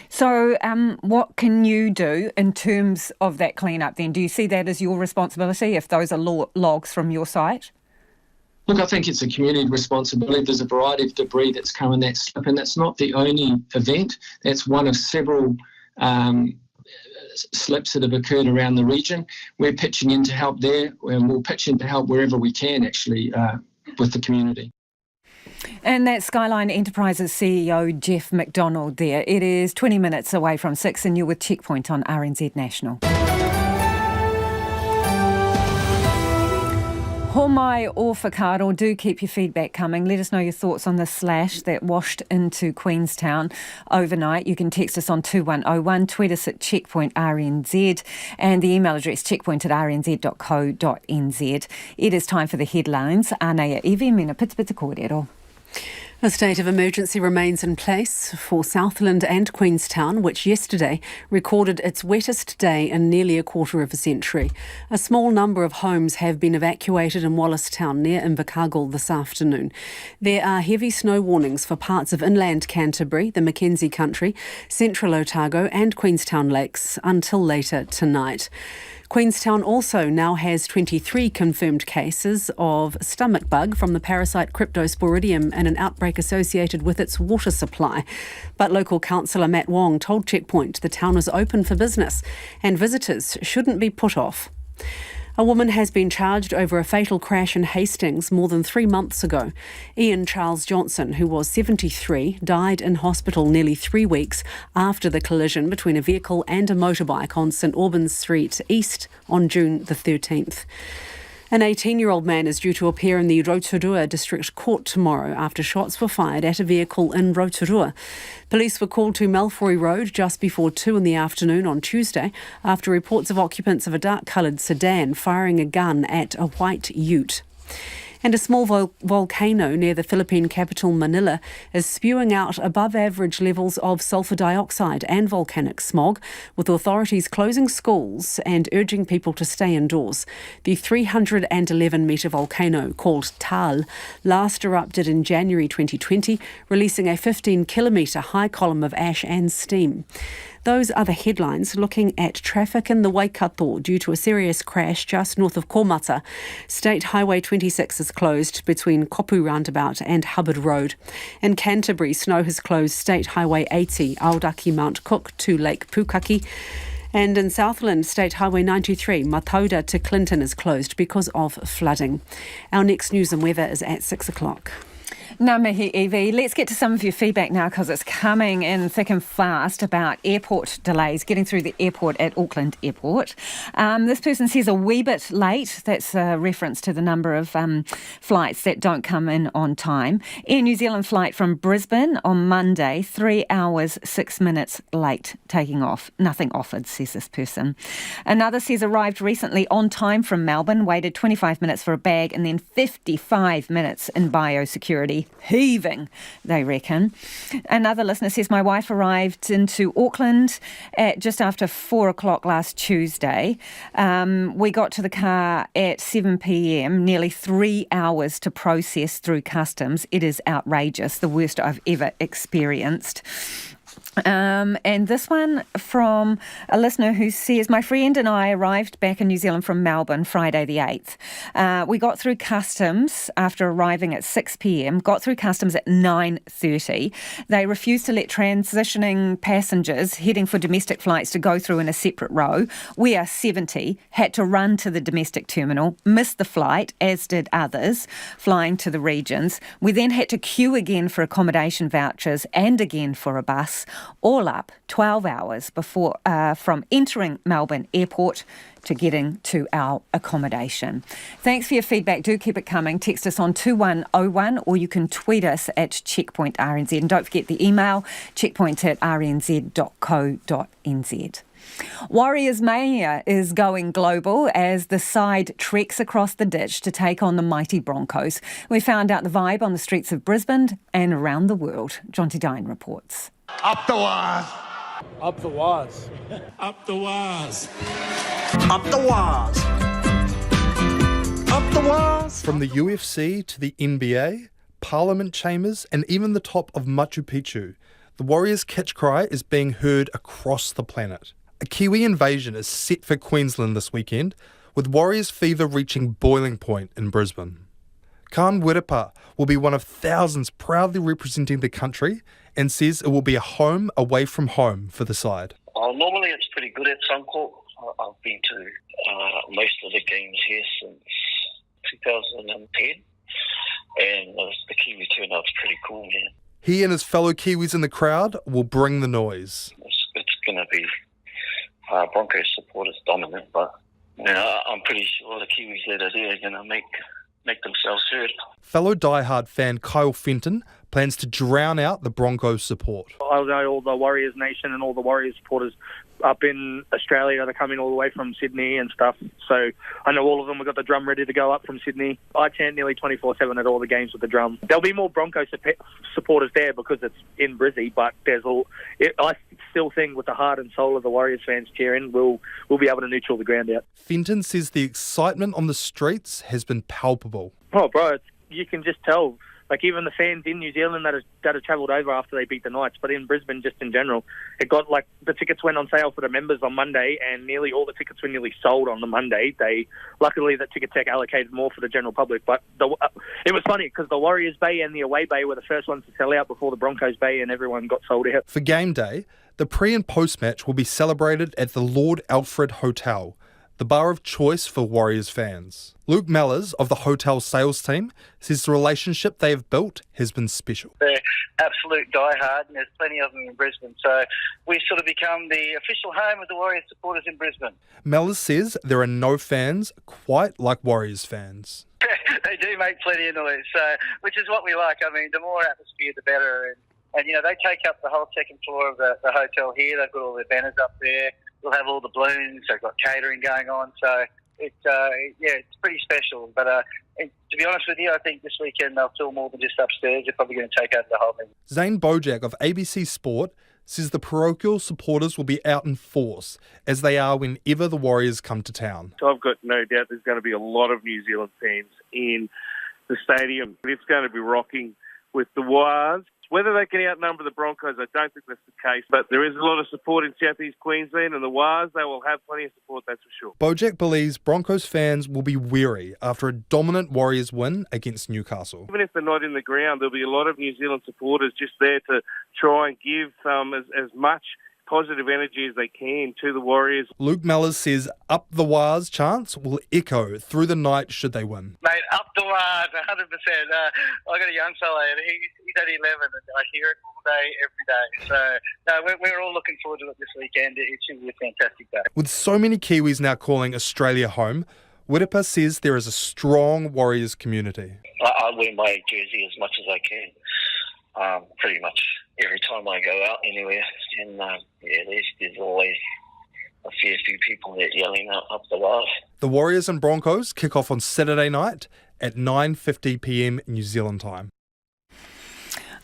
So what can you do in terms of that clean-up then? Do you see that as your responsibility if those are logs from your site? Look, I think it's a community responsibility. There's a variety of debris that's come in that slip, and that's not the only event. That's one of several slips that have occurred around the region. We're pitching in to help there, and we'll pitch in to help wherever we can, actually, with the community. And that's Skyline Enterprises CEO Jeff McDonald there. It is 20 minutes away from 6 and you're with Checkpoint on RNZ National. Ho mai o whakaaro, do keep your feedback coming. Let us know your thoughts on the slash that washed into Queenstown overnight. You can text us on 2101, tweet us at checkpointrnz, and the email address checkpoint@rnz.co.nz. It is time for the headlines. Anea Iwi, mena pitipita kōrero. A state of emergency remains in place for Southland and Queenstown, which yesterday recorded its wettest day in nearly a quarter of a century. A small number of homes have been evacuated in Wallace near Invercargill this afternoon. There are heavy snow warnings for parts of inland Canterbury, the Mackenzie Country, central Otago and Queenstown Lakes until later tonight. Queenstown also now has 23 confirmed cases of stomach bug from the parasite Cryptosporidium and an outbreak associated with its water supply. But local councillor Matt Wong told Checkpoint the town is open for business and visitors shouldn't be put off. A woman has been charged over a fatal crash in Hastings more than 3 months ago. Ian Charles Johnson, who was 73, died in hospital nearly 3 weeks after the collision between a vehicle and a motorbike on St Albans Street East on June the 13th. An 18-year-old man is due to appear in the Rotorua District Court tomorrow after shots were fired at a vehicle in Rotorua. Police were called to Malfoy Road just before 2 in the afternoon on Tuesday after reports of occupants of a dark-coloured sedan firing a gun at a white ute. And a small volcano near the Philippine capital Manila is spewing out above-average levels of sulphur dioxide and volcanic smog, with authorities closing schools and urging people to stay indoors. The 311-metre volcano, called Tal, last erupted in January 2020, releasing a 15-kilometre high column of ash and steam. Those are the headlines. Looking at traffic in the Waikato due to a serious crash just north of Komata. State Highway 26 is closed between Kopu Roundabout and Hubbard Road. In Canterbury, snow has closed State Highway 80, Aodaki Mount Cook to Lake Pukaki. And in Southland, State Highway 93, Matauda to Clinton is closed because of flooding. Our next news and weather is at 6 o'clock. Ngā mihi, Evie. Let's get to some of your feedback now because it's coming in thick and fast about airport delays, getting through the airport at Auckland Airport. This person says a wee bit late. That's a reference to the number of flights that don't come in on time. Air New Zealand flight from Brisbane on Monday, 3 hours, 6 minutes late taking off. Nothing offered, says this person. Another says arrived recently on time from Melbourne, waited 25 minutes for a bag and then 55 minutes in biosecurity. Heaving, they reckon. Another listener says, my wife arrived into Auckland at just after 4 o'clock last Tuesday. We got to the car at 7 p.m, nearly 3 hours to process through customs. It is outrageous, the worst I've ever experienced. And this one from a listener who says, my friend and I arrived back in New Zealand from Melbourne Friday the 8th. We got through customs after arriving at 6 p.m, got through customs at 9:30. They refused to let transitioning passengers heading for domestic flights to go through in a separate row. We are 70, had to run to the domestic terminal, missed the flight, as did others flying to the regions. We then had to queue again for accommodation vouchers and again for a bus. All up 12 hours before from entering Melbourne Airport to getting to our accommodation. Thanks for your feedback. Do keep it coming. Text us on 2101 or you can tweet us at checkpointrnz. And don't forget the email, checkpoint@rnz.co.nz. Warriors Mania is going global as the side treks across the ditch to take on the mighty Broncos. We found out the vibe on the streets of Brisbane and around the world. Jonty Dine reports. Up the wires. Up the wires. Up the wires. Up the wires. Up the wires. From the UFC to the NBA, Parliament chambers, and even the top of Machu Picchu, the Warriors' catch cry is being heard across the planet. A Kiwi invasion is set for Queensland this weekend, with Warriors fever reaching boiling point in Brisbane. Khan Wirapa will be one of thousands proudly representing the country and says it will be a home away from home for the side. Normally it's pretty good at Suncorp. I've been to most of the games here since 2010 and the Kiwi turnout's pretty cool, man. He and his fellow Kiwis in the crowd will bring the noise. It's going to be Broncos supporters dominant, but I'm pretty sure the Kiwis that are there are going to make make themselves heard. Fellow diehard fan Kyle Fenton plans to drown out the Broncos support. I know all the Warriors Nation and all the Warriors supporters up in Australia. They're coming all the way from Sydney and stuff. So I know all of them. We've got the drum ready to go up from Sydney. I chant nearly 24/7 at all the games with the drum. There'll be more Broncos supporters there because it's in Brizzy, but I still think with the heart and soul of the Warriors fans cheering, we'll be able to neutral the ground out. Fenton says the excitement on the streets has been palpable. Oh, bro, you can just tell. Like, even the fans in New Zealand that have travelled over after they beat the Knights, but in Brisbane, just in general, it got, like, the tickets went on sale for the members on Monday, and nearly all the tickets were nearly sold on the Monday. Luckily, the Ticket Tech allocated more for the general public, but it was funny because the Warriors Bay and the away bay were the first ones to sell out before the Broncos Bay, and everyone got sold out. For game day, the pre- and post-match will be celebrated at the Lord Alfred Hotel, the bar of choice for Warriors fans. Luke Mellors of the hotel sales team says the relationship they have built has been special. They're absolute diehard, and there's plenty of them in Brisbane. So we've sort of become the official home of the Warriors supporters in Brisbane. Mellors says there are no fans quite like Warriors fans. They do make plenty of noise, which is what we like. I mean, the more atmosphere, the better. And you know, they take up the whole second floor of the hotel here. They've got all their banners up there. We'll have all the balloons. They've got catering going on. So it's pretty special. But to be honest with you, I think this weekend they'll fill more than just upstairs. They're probably going to take over the whole thing. Zane Bojack of ABC Sport says the parochial supporters will be out in force, as they are whenever the Warriors come to town. So I've got no doubt there's going to be a lot of New Zealand fans in the stadium. It's going to be rocking with the Wars. Whether they can outnumber the Broncos, I don't think that's the case. But there is a lot of support in southeast Queensland, and the Wars, they will have plenty of support, that's for sure. Bojack believes Broncos fans will be wary after a dominant Warriors win against Newcastle. Even if they're not in the ground, there'll be a lot of New Zealand supporters just there to try and give as much positive energy as they can to the Warriors. Luke Mellors says Up the Wars chants will echo through the night should they win. Mate, up the Wars, 100%. I got a young fella, and he's only 11, and I hear it all day, every day. So, no, we're all looking forward to it this weekend. It should be a fantastic day. With so many Kiwis now calling Australia home, Whittaker says there is a strong Warriors community. I wear my jersey as much as I can, pretty much every time I go out anywhere. And there's always a fair few people that yelling up the Wars. The Warriors and Broncos kick off on Saturday night at 9:50 p.m. New Zealand time.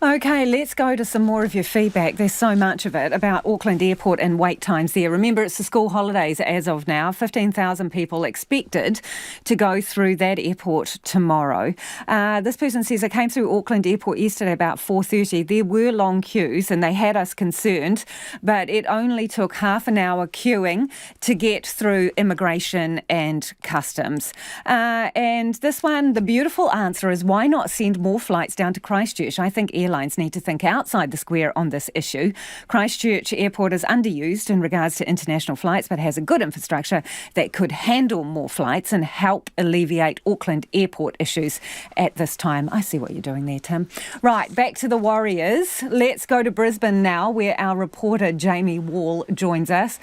OK, let's go to some more of your feedback. There's so much of it about Auckland Airport and wait times there. Remember, it's the school holidays as of now. 15,000 people expected to go through that airport tomorrow. This person says, I came through Auckland Airport yesterday about 4:30. There were long queues and they had us concerned, but it only took half an hour queuing to get through immigration and customs. And this one, the beautiful answer is, why not send more flights down to Christchurch? I think Airlines need to think outside the square on this issue. Christchurch Airport is underused in regards to international flights, but has a good infrastructure that could handle more flights and help alleviate Auckland Airport issues at this time. I see what you're doing there, Tim. Right, back to the Warriors. Let's go to Brisbane now, where our reporter Jamie Wall joins us.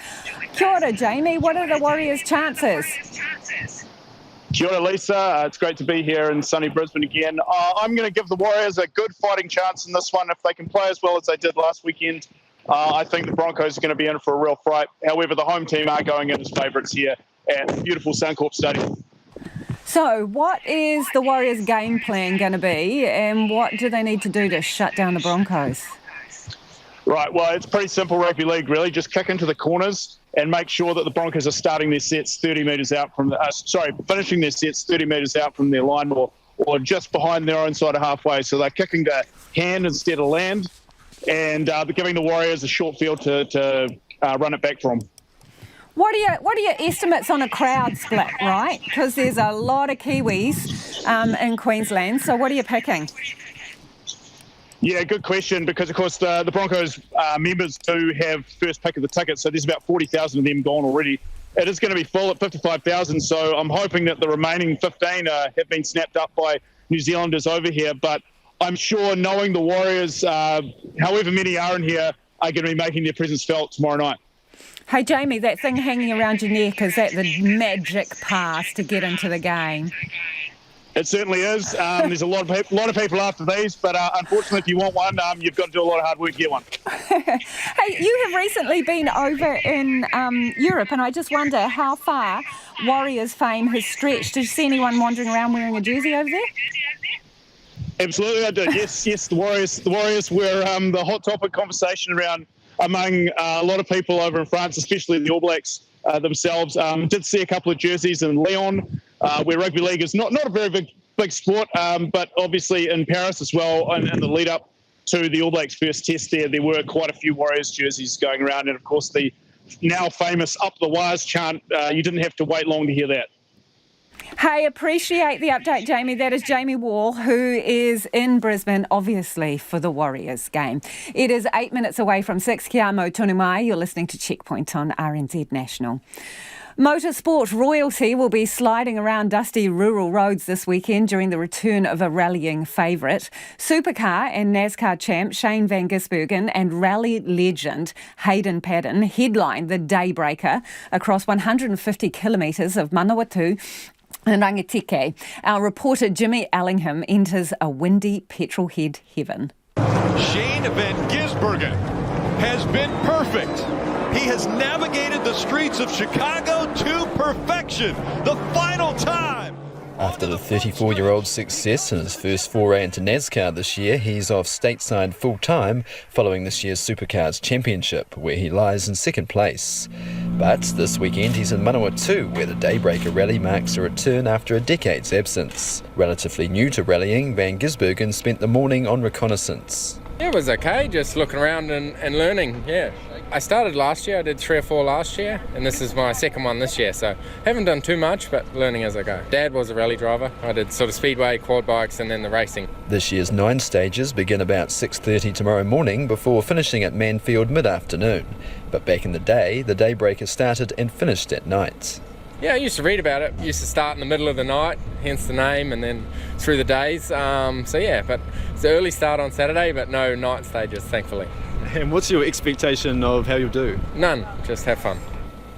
Kia ora, Jamie. What are the Warriors' chances? Kia ora, Lisa. It's great to be here in sunny Brisbane again. I'm going to give the Warriors a good fighting chance in this one. If they can play as well as they did last weekend, I think the Broncos are going to be in for a real fright. However, the home team are going in as favourites here at beautiful Suncorp Stadium. So what is the Warriors' game plan going to be, and what do they need to do to shut down the Broncos? Right, well, it's pretty simple rugby league, really. Just kick into the corners and make sure that the Broncos are starting their sets 30 metres out from finishing their sets 30 metres out from their line or just behind their own side of halfway. So they're kicking to hand instead of land, and they're giving the Warriors a short field to run it back from. What are your estimates on a crowd split, right? Because there's a lot of Kiwis in Queensland. So what are you picking? Yeah, good question, because, of course, the Broncos members do have first pick of the tickets, so there's about 40,000 of them gone already. It is going to be full at 55,000, so I'm hoping that the remaining 15 have been snapped up by New Zealanders over here, but I'm sure, knowing the Warriors, however many are in here, are going to be making their presence felt tomorrow night. Hey, Jamie, that thing hanging around your neck, is that the magic pass to get into the game? It certainly is. There's a lot of people after these, but unfortunately, if you want one, you've got to do a lot of hard work to get one. Hey, you have recently been over in Europe, and I just wonder how far Warriors fame has stretched. Did you see anyone wandering around wearing a jersey over there? Absolutely, I did. Yes, the Warriors were the hot topic conversation among a lot of people over in France, especially the All Blacks themselves. Did see a couple of jerseys in Lyon, where rugby league is not a very big sport, but obviously in Paris as well. And in the lead up to the All Blacks' first test there were quite a few Warriors jerseys going around, and of course the now famous "Up the Wires" chant. You didn't have to wait long to hear that. Hey, appreciate the update, Jamie. That is Jamie Wall, who is in Brisbane, obviously, for the Warriors game. It is 8 minutes away from 6. Kia amo tonu mai. You're listening to Checkpoint on RNZ National. Motorsport royalty will be sliding around dusty rural roads this weekend during the return of a rallying favourite. Supercar and NASCAR champ Shane Van Gisbergen and rally legend Hayden Paddon headline the Daybreaker across 150 kilometres of Manawatu and Rangitikei. Our reporter Jimmy Allingham enters a windy petrolhead heaven. Shane Van Gisbergen has been perfect. He has navigated the streets of Chicago to perfection. The final time. After the 34-year-old's success in his first foray into NASCAR this year, he's off stateside full-time following this year's Supercars Championship, where he lies in second place. But this weekend he's in Manawatu, where the Daybreaker rally marks a return after a decade's absence. Relatively new to rallying, Van Gisbergen spent the morning on reconnaissance. It was okay, just looking around and learning, yeah. I started last year, I did 3 or 4 last year, and this is my second one this year, so haven't done too much, but learning as I go. Dad was a rally driver. I did sort of speedway, quad bikes, and then the racing. This year's 9 stages begin about 6:30 tomorrow morning before finishing at Manfield mid-afternoon. But back in the day, the Daybreaker started and finished at night. Yeah, I used to read about it. Used to start in the middle of the night, hence the name, and then through the days. So yeah, but it's an early start on Saturday, but no night stages, thankfully. And what's your expectation of how you'll do? None, just have fun.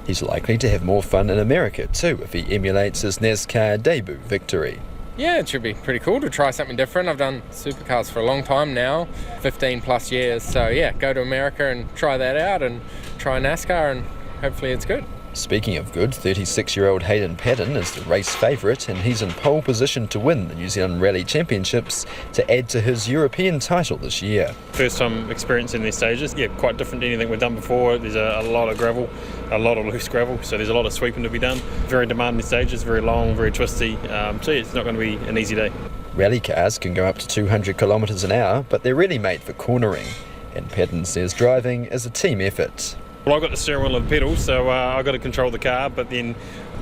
He's likely to have more fun in America too if he emulates his NASCAR debut victory. Yeah, it should be pretty cool to try something different. I've done supercars for a long time now, 15 plus years. So yeah, go to America and try that out and try NASCAR and hopefully it's good. Speaking of good, 36-year-old Hayden Paddon is the race favourite and he's in pole position to win the New Zealand Rally Championships to add to his European title this year. First time experiencing these stages, yeah, quite different to anything we've done before. There's a lot of gravel, a lot of loose gravel, so there's a lot of sweeping to be done. Very demanding stages, very long, very twisty, so yeah, it's not going to be an easy day. Rally cars can go up to 200 kilometres an hour, but they're really made for cornering, and Paddon says driving is a team effort. Well, I've got the steering wheel and the pedals, so I've got to control the car, but then,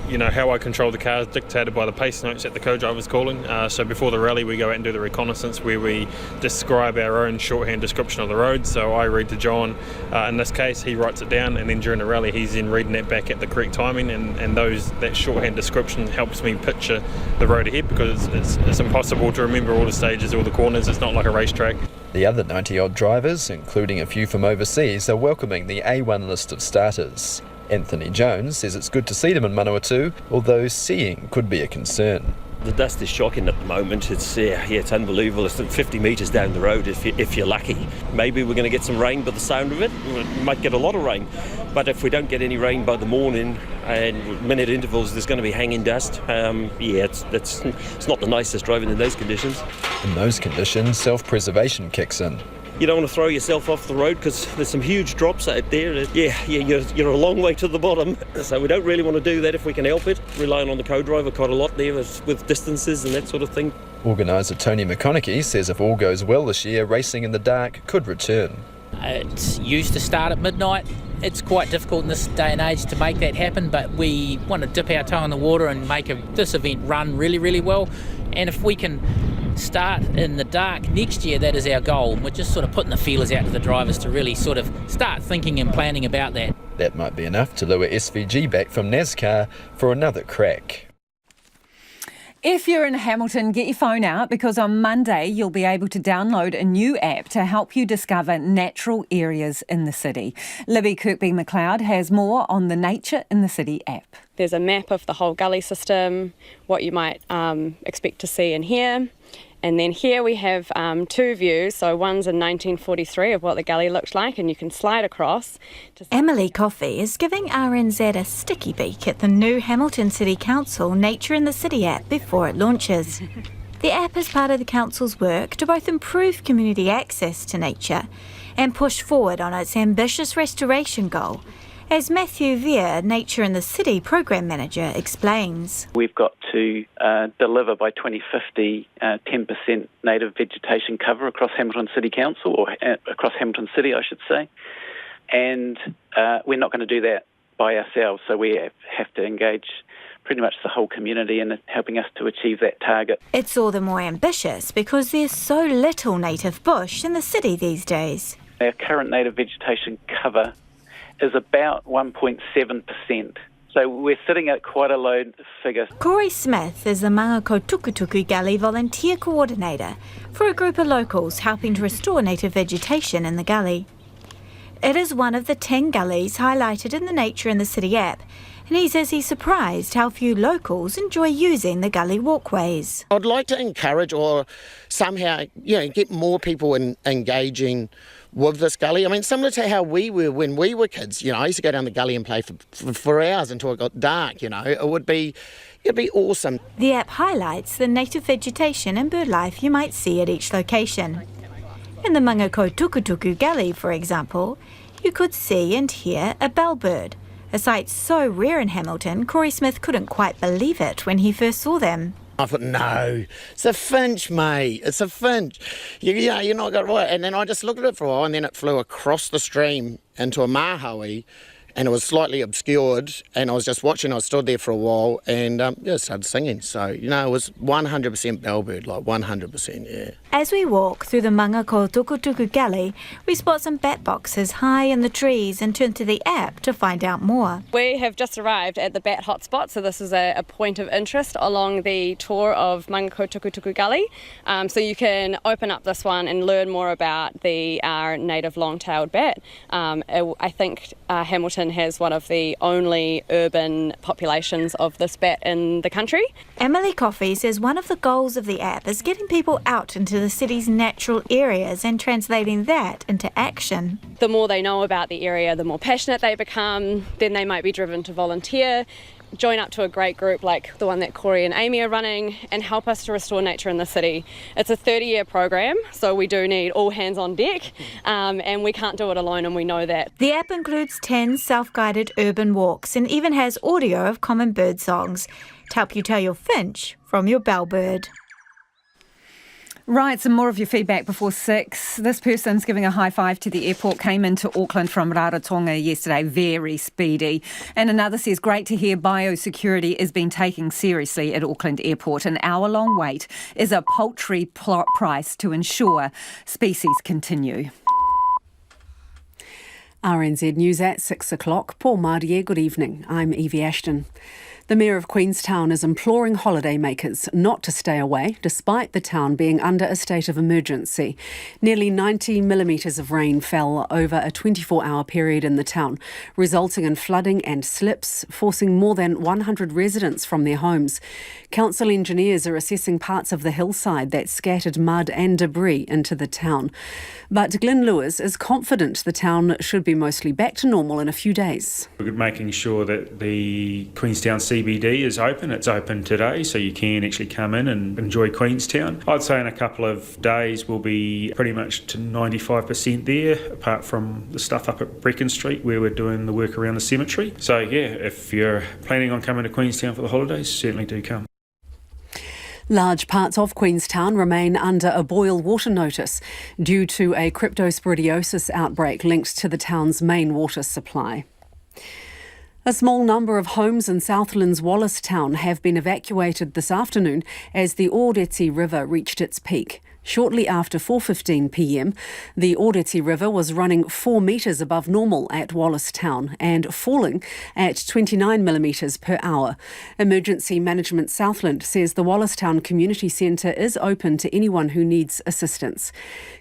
you know, how I control the car is dictated by the pace notes that the co-driver's calling. So before the rally, we go out and do the reconnaissance where we describe our own shorthand description of the road. So I read to John, in this case, he writes it down, and then during the rally, he's then reading that back at the correct timing, and that shorthand description helps me picture the road ahead because it's impossible to remember all the stages, all the corners. It's not like a racetrack. The other 90-odd drivers, including a few from overseas, are welcoming the A1 list of starters. Anthony Jones says it's good to see them in Manawatu, although seeing could be a concern. The dust is shocking at the moment. It's unbelievable. It's 50 metres down the road if you're lucky. Maybe we're going to get some rain by the sound of it. We might get a lot of rain. But if we don't get any rain by the morning and minute intervals, there's going to be hanging dust. It's not the nicest driving in those conditions. In those conditions, self-preservation kicks in. You don't want to throw yourself off the road because there's some huge drops out there. You're a long way to the bottom, so we don't really want to do that if we can help it. Relying on the co-driver quite a lot there with distances and that sort of thing. Organiser Tony McConaughey says if all goes well this year, racing in the dark could return. It used to start at midnight. It's quite difficult in this day and age to make that happen, but we want to dip our toe in the water and make this event run really, really well. And if we can start in the dark next year, that is our goal. We're just sort of putting the feelers out to the drivers to really sort of start thinking and planning about that. That might be enough to lure SVG back from NASCAR for another crack. If you're in Hamilton, get your phone out because on Monday you'll be able to download a new app to help you discover natural areas in the city. Libby Kirkby-McLeod has more on the Nature in the City app. There's a map of the whole gully system, what you might expect to see in here. And then here we have two views. So one's in 1943 of what the gully looked like, and you can slide across. Emily Coffey is giving RNZ a sticky beak at the new Hamilton City Council Nature in the City app before it launches. The app is part of the council's work to both improve community access to nature and push forward on its ambitious restoration goal, as Matthew Veer, Nature in the City Program Manager, explains. We've got to deliver by 2050 10% native vegetation cover across Hamilton City Council, or across Hamilton City, I should say. And we're not going to do that by ourselves, so we have to engage pretty much the whole community in helping us to achieve that target. It's all the more ambitious because there's so little native bush in the city these days. Our current native vegetation cover is about 1.7%. So we're sitting at quite a low figure. Corey Smith is the Mangako Tukutuku Gully volunteer coordinator for a group of locals helping to restore native vegetation in the gully. It is one of the 10 gullies highlighted in the Nature in the City app, and he says he's surprised how few locals enjoy using the gully walkways. I'd like to encourage or somehow, get more people engaging with this gully. I mean, similar to how we were when we were kids. I used to go down the gully and play for hours until it got dark. It'd be awesome. The app highlights the native vegetation and bird life you might see at each location. In the Mangako Tukutuku Gully, for example, you could see and hear a bellbird, a sight so rare in Hamilton, Corey Smith couldn't quite believe it when he first saw them. I thought, no, it's a finch, mate. It's a finch. You're not got it right. And then I just looked at it for a while, and then it flew across the stream into a mahaui, and it was slightly obscured. And I was just watching. I stood there for a while, and started singing. So it was 100% bellbird, like 100%, yeah. As we walk through the Mangako Tukutuku Gully, we spot some bat boxes high in the trees and turn to the app to find out more. We have just arrived at the bat hotspot, so this is a point of interest along the tour of Mangako Tukutuku Gully. So you can open up this one and learn more about our native long-tailed bat. I think Hamilton has one of the only urban populations of this bat in the country. Emily Coffey says one of the goals of the app is getting people out into the city's natural areas and translating that into action. The more they know about the area, the more passionate they become, then they might be driven to volunteer, join up to a great group like the one that Corey and Amy are running, and help us to restore nature in the city. It's a 30-year program, so we do need all hands on deck, and we can't do it alone, and we know that. The app includes 10 self-guided urban walks and even has audio of common bird songs to help you tell your finch from your bellbird. Right, some more of your feedback before 6. This person's giving a high five to the airport, came into Auckland from Rarotonga yesterday, very speedy. And another says, great to hear biosecurity is being taken seriously at Auckland Airport. An hour-long wait is a paltry price to ensure species continue. RNZ News at 6 o'clock. Paul Mardier, good evening. I'm Evie Ashton. The Mayor of Queenstown is imploring holidaymakers not to stay away, despite the town being under a state of emergency. Nearly 90 millimetres of rain fell over a 24-hour period in the town, resulting in flooding and slips, forcing more than 100 residents from their homes. Council engineers are assessing parts of the hillside that scattered mud and debris into the town. But Glenn Lewis is confident the town should be mostly back to normal in a few days. We're making sure that the Queenstown CBD is open. It's open today, so you can actually come in and enjoy Queenstown. I'd say in a couple of days we'll be pretty much to 95% there, apart from the stuff up at Brecon Street where we're doing the work around the cemetery. So yeah, if you're planning on coming to Queenstown for the holidays, certainly do come. Large parts of Queenstown remain under a boil water notice due to a cryptosporidiosis outbreak linked to the town's main water supply. A small number of homes in Southland's Wallace town have been evacuated this afternoon as the Oreti River reached its peak. Shortly after 4:15 p.m, the Oreti River was running 4 metres above normal at Wallace Town and falling at 29 millimetres per hour. Emergency Management Southland says the Wallace Town Community Centre is open to anyone who needs assistance.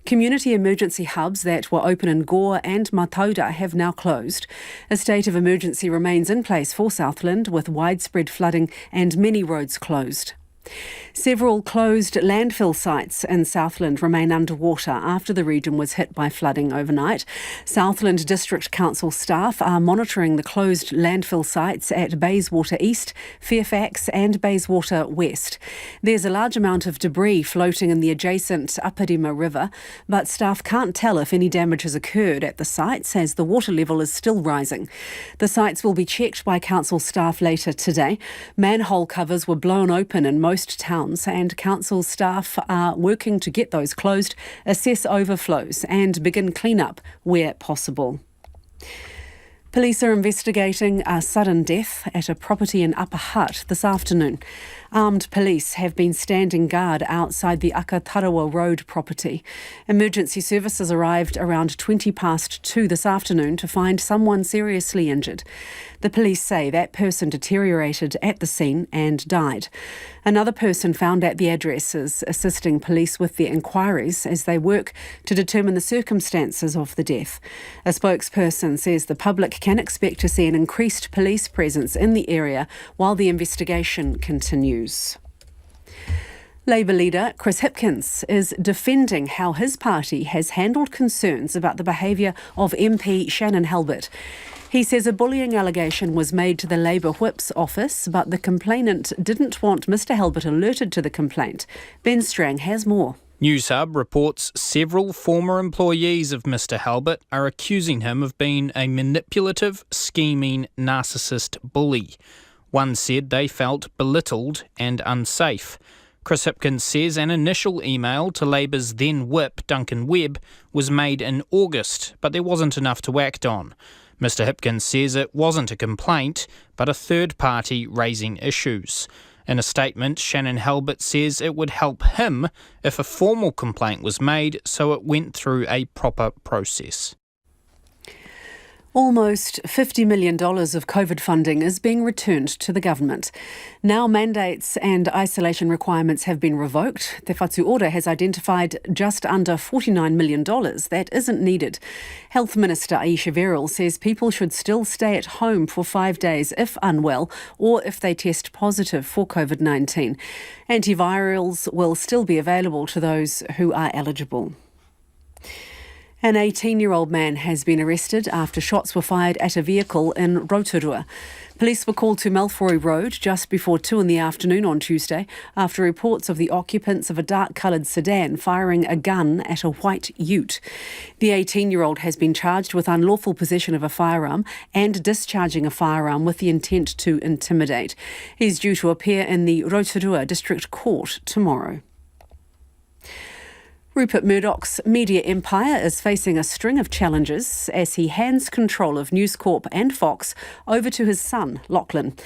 Community emergency hubs that were open in Gore and Matauda have now closed. A state of emergency remains in place for Southland with widespread flooding and many roads closed. Several closed landfill sites in Southland remain underwater after the region was hit by flooding overnight. Southland District Council staff are monitoring the closed landfill sites at Bayswater East, Fairfax and Bayswater West. There's a large amount of debris floating in the adjacent Aparima River, but staff can't tell if any damage has occurred at the sites as the water level is still rising. The sites will be checked by council staff later today. Manhole covers were blown open in most towns and council staff are working to get those closed, assess overflows and begin clean-up where possible. Police are investigating a sudden death at a property in Upper Hutt this afternoon. Armed police have been standing guard outside the Akatarawa Road property. Emergency services arrived around 2:20 this afternoon to find someone seriously injured. The police say that person deteriorated at the scene and died. Another person found at the address is assisting police with their inquiries as they work to determine the circumstances of the death. A spokesperson says the public can expect to see an increased police presence in the area while the investigation continues. Labour leader Chris Hipkins is defending how his party has handled concerns about the behaviour of MP Shannon Halbert. He says a bullying allegation was made to the Labour Whip's office, but the complainant didn't want Mr Halbert alerted to the complaint. Ben Strang has more. Newshub reports several former employees of Mr Halbert are accusing him of being a manipulative, scheming, narcissist bully. One said they felt belittled and unsafe. Chris Hipkins says an initial email to Labour's then whip, Duncan Webb, was made in August, but there wasn't enough to act on. Mr Hipkins says it wasn't a complaint, but a third party raising issues. In a statement, Shannon Halbert says it would help him if a formal complaint was made so it went through a proper process. Almost $50 million of COVID funding is being returned to the government. Now mandates and isolation requirements have been revoked. Te Whatu Ora has identified just under $49 million that isn't needed. Health Minister Aisha Verrill says people should still stay at home for 5 days if unwell or if they test positive for COVID-19. Antivirals will still be available to those who are eligible. An 18-year-old man has been arrested after shots were fired at a vehicle in Rotorua. Police were called to Malfoy Road just before 2 p.m. on Tuesday after reports of the occupants of a dark-coloured sedan firing a gun at a white ute. The 18-year-old has been charged with unlawful possession of a firearm and discharging a firearm with the intent to intimidate. He's due to appear in the Rotorua District Court tomorrow. Rupert Murdoch's media empire is facing a string of challenges as he hands control of News Corp and Fox over to his son, Lachlan.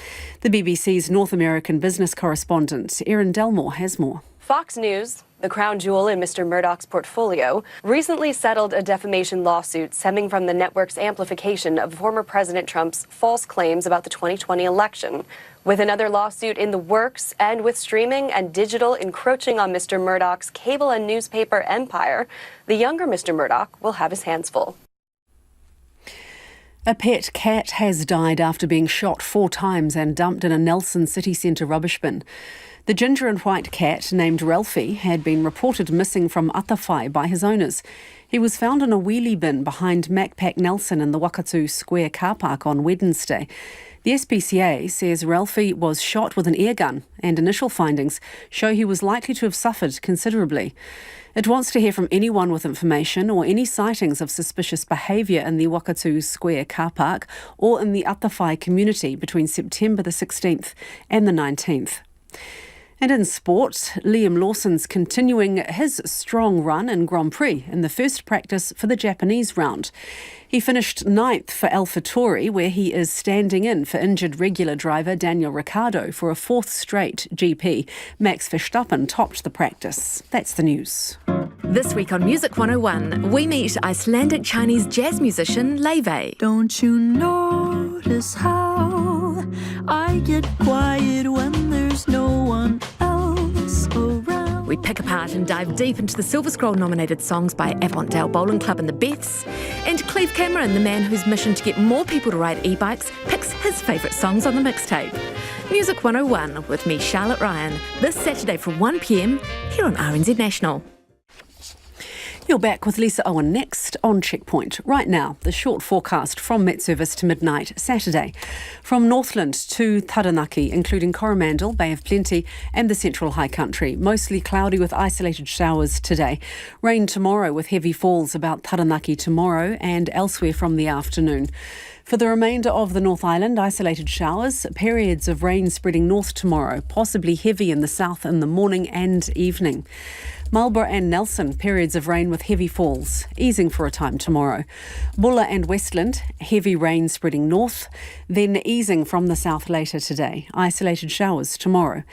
The BBC's North American business correspondent, Erin Delmore, has more. Fox News, the crown jewel in Mr. Murdoch's portfolio, recently settled a defamation lawsuit stemming from the network's amplification of former President Trump's false claims about the 2020 election. With another lawsuit in the works and with streaming and digital encroaching on Mr. Murdoch's cable and newspaper empire, the younger Mr. Murdoch will have his hands full. A pet cat has died after being shot 4 times and dumped in a Nelson city centre rubbish bin. The ginger and white cat, named Ralphie, had been reported missing from Atawhai by his owners. He was found in a wheelie bin behind Macpac Nelson in the Wakatu Square car park on Wednesday. The SPCA says Ralphie was shot with an air gun and initial findings show he was likely to have suffered considerably. It wants to hear from anyone with information or any sightings of suspicious behaviour in the Wakatu Square car park or in the Atawhai community between September the 16th and the 19th. And in sport, Liam Lawson's continuing his strong run in Grand Prix in the first practice for the Japanese round. He finished 9th for AlphaTauri, where he is standing in for injured regular driver Daniel Ricciardo for a 4th straight GP. Max Verstappen topped the practice. That's the news. This week on Music 101, we meet Icelandic Chinese jazz musician Leve. Don't you notice how I get quiet when there's no one else around? We pick apart and dive deep into the Silver Scroll-nominated songs by Avondale Bowling Club and the Beths, and Cleve Cameron, the man whose mission to get more people to ride e-bikes, picks his favourite songs on the mixtape. Music 101 with me, Charlotte Ryan, this Saturday from 1 p.m. here on RNZ National. You're back with Lisa Owen next on Checkpoint. Right now, the short forecast from Met Service to midnight Saturday. From Northland to Taranaki, including Coromandel, Bay of Plenty and the Central High Country. Mostly cloudy with isolated showers today. Rain tomorrow with heavy falls about Taranaki tomorrow and elsewhere from the afternoon. For the remainder of the North Island, isolated showers, periods of rain spreading north tomorrow, possibly heavy in the south in the morning and evening. Marlborough and Nelson, periods of rain with heavy falls, easing for a time tomorrow. Bulla and Westland, heavy rain spreading north, then easing from the south later today. Isolated showers tomorrow.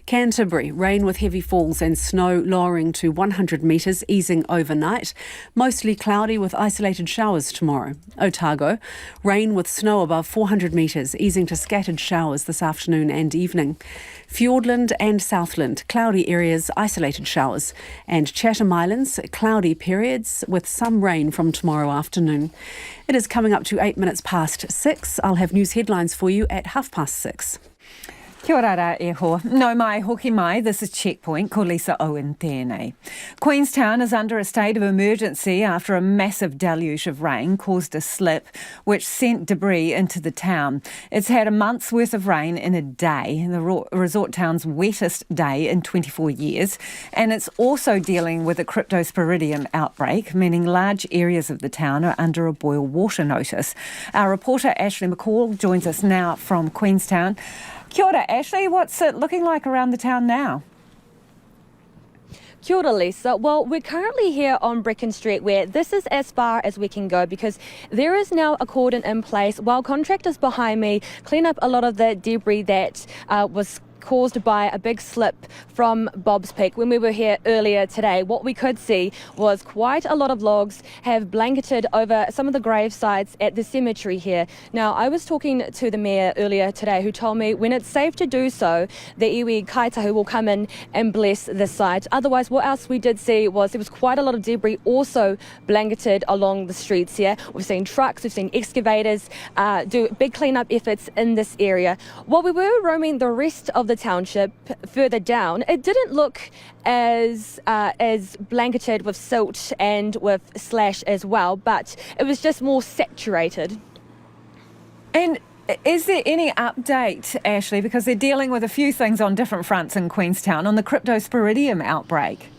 Canterbury, rain with heavy falls and snow lowering to 100 metres, easing overnight. Mostly cloudy with isolated showers tomorrow. Otago, rain with snow above 400 metres, easing to scattered showers this afternoon and evening. Fiordland and Southland, cloudy areas, isolated showers. And Chatham Islands, cloudy periods with some rain from tomorrow afternoon. It is coming up to 8 minutes past 6. I'll have news headlines for you at 6:30. Kia ora e ho. No mai hoki mai, this is Checkpoint, ko Lisa Owen tēnei. Queenstown is under a state of emergency after a massive deluge of rain caused a slip which sent debris into the town. It's had a month's worth of rain in a day, the resort town's wettest day in 24 years, and it's also dealing with a cryptosporidium outbreak, meaning large areas of the town are under a boil water notice. Our reporter Ashley McCall joins us now from Queenstown. Kia ora, Ashley. What's it looking like around the town now? Kia ora, Lisa. Well, we're currently here on Brecon Street where this is as far as we can go because there is now a cordon in place while contractors behind me clean up a lot of the debris that was caused by a big slip from Bob's Peak. When we were here earlier today, what we could see was quite a lot of logs have blanketed over some of the grave sites at the cemetery here. Now, I was talking to the mayor earlier today who told me when it's safe to do so, the iwi kaitahu will come in and bless the site. Otherwise, what else we did see was there was quite a lot of debris also blanketed along the streets here. We've seen trucks, we've seen excavators do big cleanup efforts in this area. While we were roaming the rest of the township further down, it didn't look as blanketed with silt and with slash as well, but it was just more saturated. And is there any update, Ashley, because they're dealing with a few things on different fronts in Queenstown on the cryptosporidium outbreak?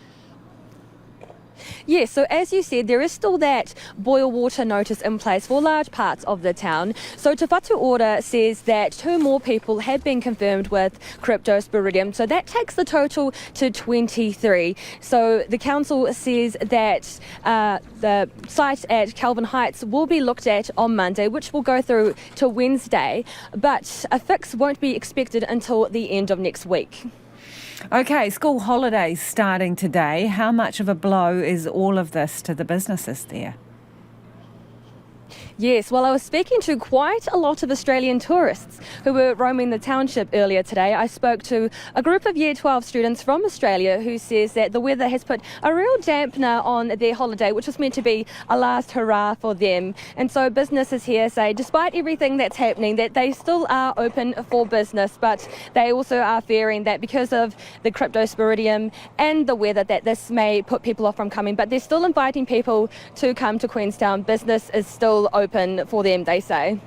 Yes, so as you said, there is still that boil water notice in place for large parts of the town. So Te Whatu Ora says that 2 more people have been confirmed with cryptosporidium, so that takes the total to 23. So the council says that the site at Kelvin Heights will be looked at on Monday, which will go through to Wednesday, but a fix won't be expected until the end of next week. Okay, school holidays starting today. How much of a blow is all of this to the businesses there? Yes, well, I was speaking to quite a lot of Australian tourists who were roaming the township earlier today. I spoke to a group of Year 12 students from Australia who says that the weather has put a real dampener on their holiday, which was meant to be a last hurrah for them. And so businesses here say, despite everything that's happening, that they still are open for business, but they also are fearing that because of the cryptosporidium and the weather that this may put people off from coming. But they're still inviting people to come to Queenstown. Business is still open for them, they say.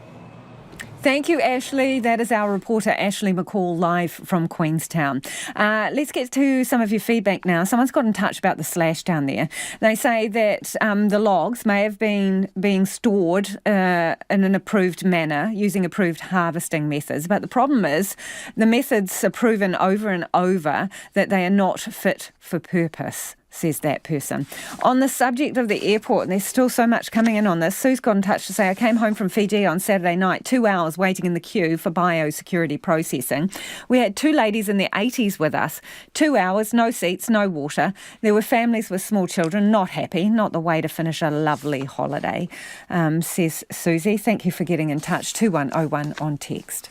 Thank you, Ashley. That is our reporter, Ashley McCall, live from Queenstown. Let's get to some of your feedback now. Someone's got in touch about the slash down there. They say that the logs may have been being stored in an approved manner using approved harvesting methods. But the problem is the methods are proven over and over that they are not fit for purpose. says that person. On the subject of the airport, and there's still so much coming in on this, Sue's got in touch to say, I came home from Fiji on Saturday night, 2 hours waiting in the queue for biosecurity processing. We had 2 ladies in their 80s with us. 2 hours, no seats, no water. There were families with small children, not happy, not the way to finish a lovely holiday, says Susie. Thank you for getting in touch. 2101 on text.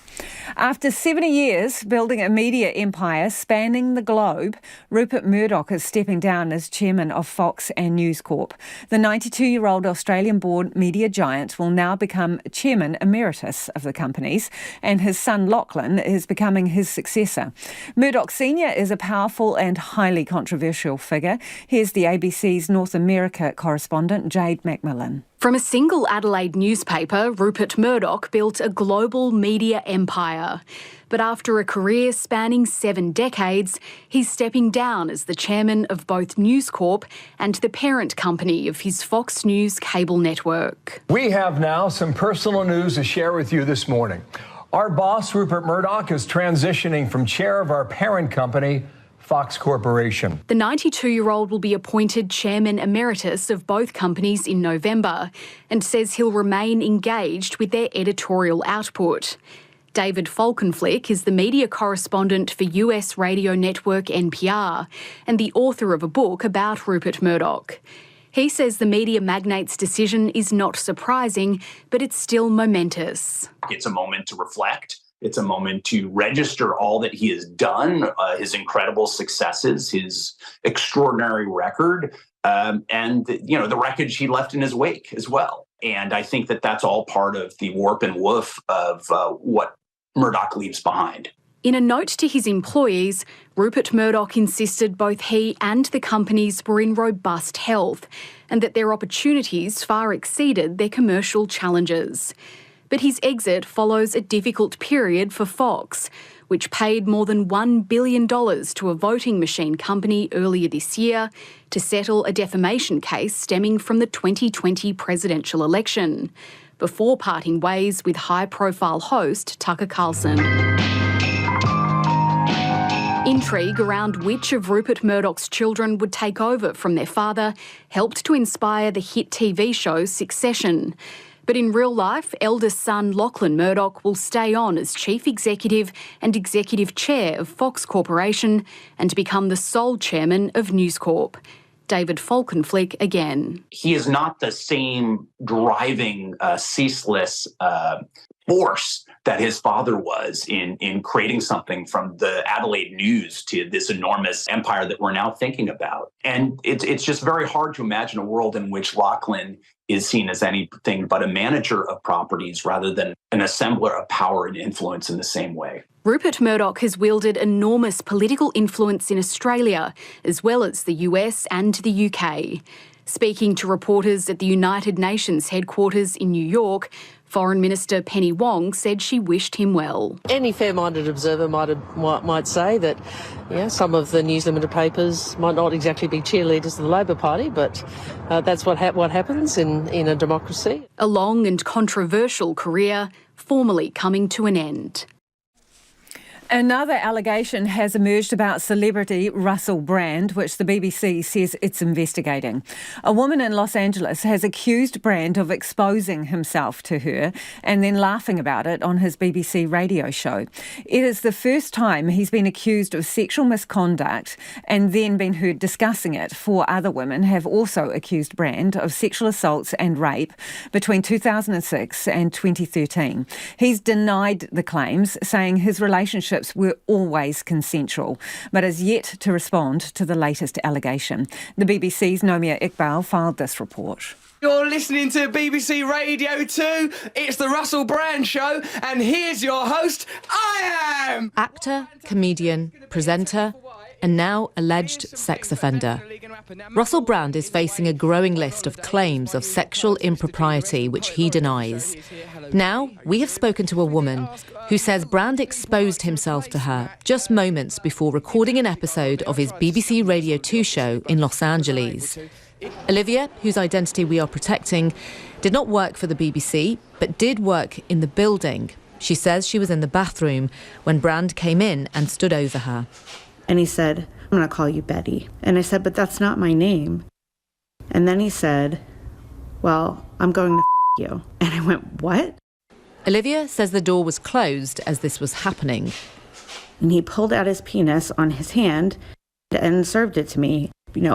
After 70 years building a media empire spanning the globe, Rupert Murdoch is stepping down as chairman of Fox and News Corp. The 92-year-old Australian-born media giant will now become chairman emeritus of the companies, and his son Lachlan is becoming his successor. Murdoch Sr. is a powerful and highly controversial figure. Here's the ABC's North America correspondent, Jade McMillan. From a single Adelaide newspaper, Rupert Murdoch built a global media empire. But after a career spanning 7 decades, he's stepping down as the chairman of both News Corp and the parent company of his Fox News cable network. We have now some personal news to share with you this morning. Our boss, Rupert Murdoch, is transitioning from chair of our parent company, Fox Corporation. The 92-year-old will be appointed chairman emeritus of both companies in November and says he'll remain engaged with their editorial output. David Falkenflik is the media correspondent for US radio network NPR and the author of a book about Rupert Murdoch. He says the media magnate's decision is not surprising, but it's still momentous. It's a moment to reflect. It's a moment to register all that he has done, his incredible successes, his extraordinary record, and the wreckage he left in his wake as well. And I think that that's all part of the warp and woof of what Murdoch leaves behind. In a note to his employees, Rupert Murdoch insisted both he and the companies were in robust health and that their opportunities far exceeded their commercial challenges. But his exit follows a difficult period for Fox, which paid more than $1 billion to a voting machine company earlier this year to settle a defamation case stemming from the 2020 presidential election, before parting ways with high-profile host Tucker Carlson. Intrigue around which of Rupert Murdoch's children would take over from their father helped to inspire the hit TV show Succession. But in real life, eldest son Lachlan Murdoch will stay on as chief executive and executive chair of Fox Corporation and become the sole chairman of News Corp. David Falkenflik again. He is not the same driving, ceaseless force that his father was in creating something from the Adelaide News to this enormous empire that we're now thinking about. And it's just very hard to imagine a world in which Lachlan is seen as anything but a manager of properties rather than an assembler of power and influence in the same way. Rupert Murdoch has wielded enormous political influence in Australia, as well as the US and the UK. Speaking to reporters at the United Nations headquarters in New York, Foreign Minister Penny Wong said she wished him well. Any fair-minded observer might say that some of the News Limited papers might not exactly be cheerleaders of the Labor Party, but that's what happens in a democracy. A long and controversial career formally coming to an end. Another allegation has emerged about celebrity Russell Brand, which the BBC says it's investigating. A woman in Los Angeles has accused Brand of exposing himself to her and then laughing about it on his BBC radio show. It is the first time he's been accused of sexual misconduct and then been heard discussing it. 4 other women have also accused Brand of sexual assaults and rape between 2006 and 2013. He's denied the claims, saying his relationship were always consensual, but has yet to respond to the latest allegation. The BBC's Nomia Iqbal filed this report. You're listening to BBC Radio 2. It's the Russell Brand Show, and here's your host, I am... Actor, comedian, presenter, and now alleged sex offender. Russell Brand is facing a growing list of claims of sexual impropriety which he denies. Now, we have spoken to a woman who says Brand exposed himself to her just moments before recording an episode of his BBC Radio 2 show in Los Angeles. Olivia, whose identity we are protecting, did not work for the BBC, but did work in the building. She says she was in the bathroom when Brand came in and stood over her. And he said, I'm going to call you Betty. And I said, but that's not my name. And then he said, well, I'm going to you. And I went, what? Olivia says the door was closed as this was happening. And he pulled out his penis on his hand and served it to me,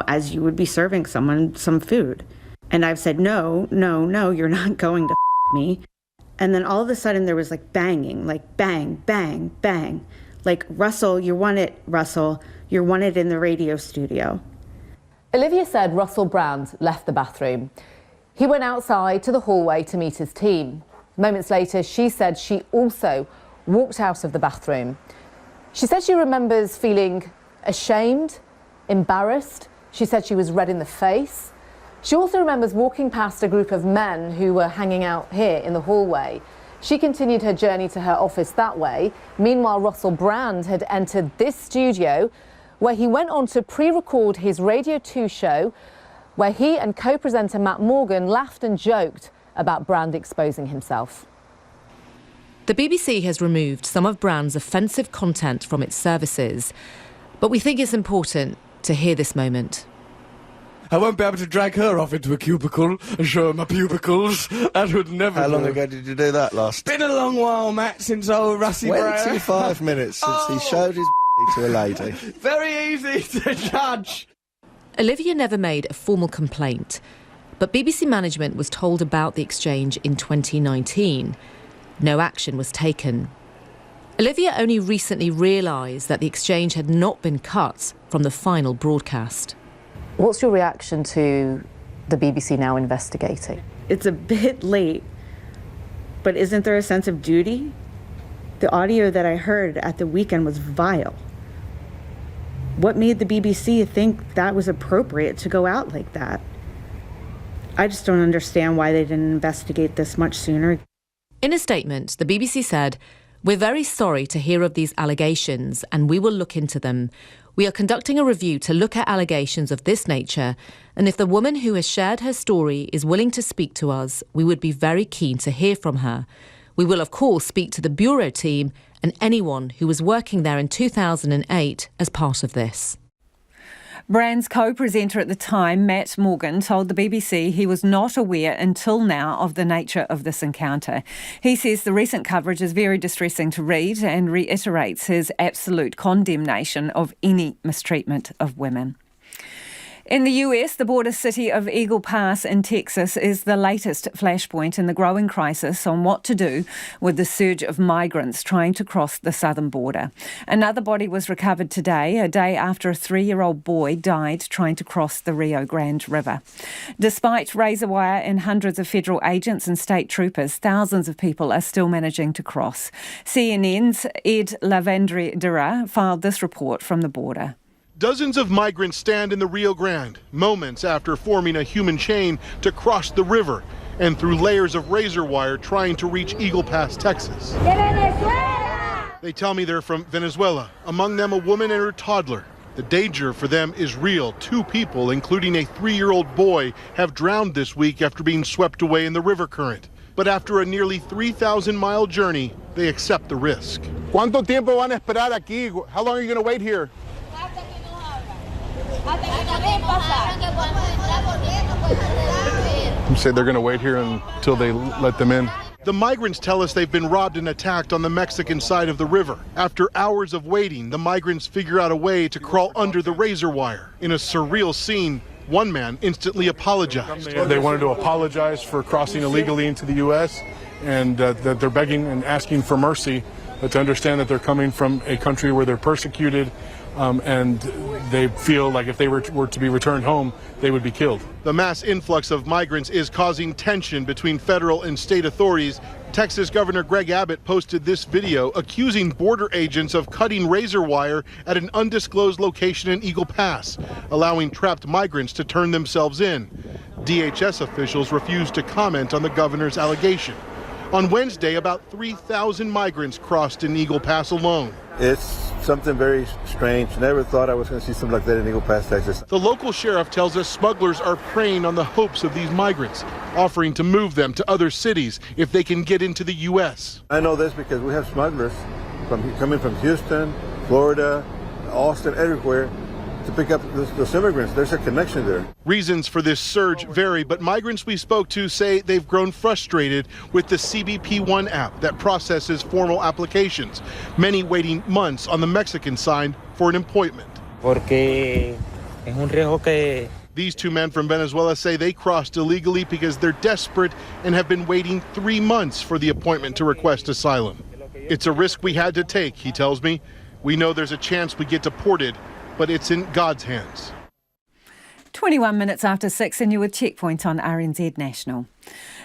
as you would be serving someone some food. And I've said, no, you're not going to me. And then all of a sudden there was like banging, like bang, bang, bang. Like, Russell, you're wanted in the radio studio. Olivia said Russell Brand left the bathroom. He went outside to the hallway to meet his team. Moments later, she said she also walked out of the bathroom. She said she remembers feeling ashamed, embarrassed. She said she was red in the face. She also remembers walking past a group of men who were hanging out here in the hallway. She continued her journey to her office that way. Meanwhile, Russell Brand had entered this studio where he went on to pre-record his Radio 2 show, where he and co-presenter Matt Morgan laughed and joked about Brand exposing himself. The BBC has removed some of Brand's offensive content from its services, but we think it's important to hear this moment. I won't be able to drag her off into a cubicle and show her my pubicles. That would never How do. long ago did you do that last? Been a long while, Matt, since old Russie Brown. 25 minutes since he showed his to a lady. Very easy to judge. Olivia never made a formal complaint, but BBC management was told about the exchange in 2019. No action was taken. Olivia only recently realised that the exchange had not been cut from the final broadcast. What's your reaction to the BBC now investigating? It's a bit late, but isn't there a sense of duty? The audio that I heard at the weekend was vile. What made the BBC think that was appropriate to go out like that? I just don't understand why they didn't investigate this much sooner. In a statement, the BBC said, "We're very sorry to hear of these allegations and we will look into them. We are conducting a review to look at allegations of this nature, and if the woman who has shared her story is willing to speak to us, we would be very keen to hear from her. We will, of course, speak to the Bureau team and anyone who was working there in 2008 as part of this." Brand's co-presenter at the time, Matt Morgan, told the BBC he was not aware until now of the nature of this encounter. He says the recent coverage is very distressing to read and reiterates his absolute condemnation of any mistreatment of women. In the US, the border city of Eagle Pass in Texas is the latest flashpoint in the growing crisis on what to do with the surge of migrants trying to cross the southern border. Another body was recovered today, a day after a 3-year-old boy died trying to cross the Rio Grande River. Despite razor wire and hundreds of federal agents and state troopers, thousands of people are still managing to cross. CNN's Ed Lavandera filed this report from the border. Dozens of migrants stand in the Rio Grande, moments after forming a human chain to cross the river and through layers of razor wire trying to reach Eagle Pass, Texas. They tell me they're from Venezuela, among them a woman and her toddler. The danger for them is real. 2 people, including a 3-year-old boy, have drowned this week after being swept away in the river current. But after a nearly 3,000-mile journey, they accept the risk. ¿Cuánto tiempo van a esperar aquí? How long are you going to wait here? You say they're going to wait here until they let them in? The migrants tell us they've been robbed and attacked on the Mexican side of the river. After hours of waiting, the migrants figure out a way to crawl under the razor wire. In a surreal scene, one man instantly apologized. They wanted to apologize for crossing illegally into the U.S. and that they're begging and asking for mercy, but to understand that they're coming from a country where they're persecuted, and they feel like if they were to be returned home, they would be killed. The mass influx of migrants is causing tension between federal and state authorities. Texas Governor Greg Abbott posted this video accusing border agents of cutting razor wire at an undisclosed location in Eagle Pass, allowing trapped migrants to turn themselves in. DHS officials refused to comment on the governor's allegation. On Wednesday, about 3,000 migrants crossed in Eagle Pass alone. It's something very strange. Never thought I was going to see something like that in Eagle Pass, Texas. The local sheriff tells us smugglers are preying on the hopes of these migrants, offering to move them to other cities if they can get into the U.S. I know this because we have smugglers coming from Houston, Florida, Austin, everywhere, to pick up those immigrants. There's a connection there. Reasons for this surge vary, but migrants we spoke to say they've grown frustrated with the CBP One app that processes formal applications, many waiting months on the Mexican side for an appointment. These two men from Venezuela say they crossed illegally because they're desperate and have been waiting 3 months for the appointment to request asylum. It's a risk we had to take, he tells me. We know there's a chance we get deported, but it's in God's hands. 21 minutes after 6 and you're with Checkpoint on RNZ National.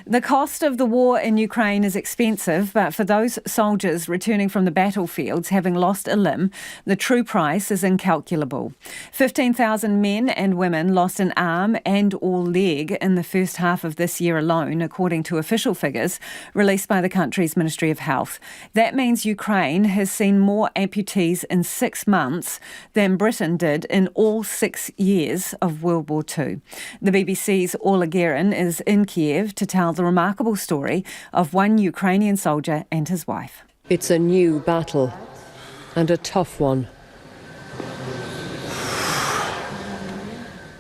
The cost of the war in Ukraine is expensive, but for those soldiers returning from the battlefields having lost a limb, the true price is incalculable. 15,000 men and women lost an arm and or leg in the first half of this year alone, according to official figures released by the country's Ministry of Health. That means Ukraine has seen more amputees in 6 months than Britain did in all 6 years of World War II. The BBC's Orla Guerin is in Kiev to tell the remarkable story of one Ukrainian soldier and his wife. It's a new battle, and a tough one.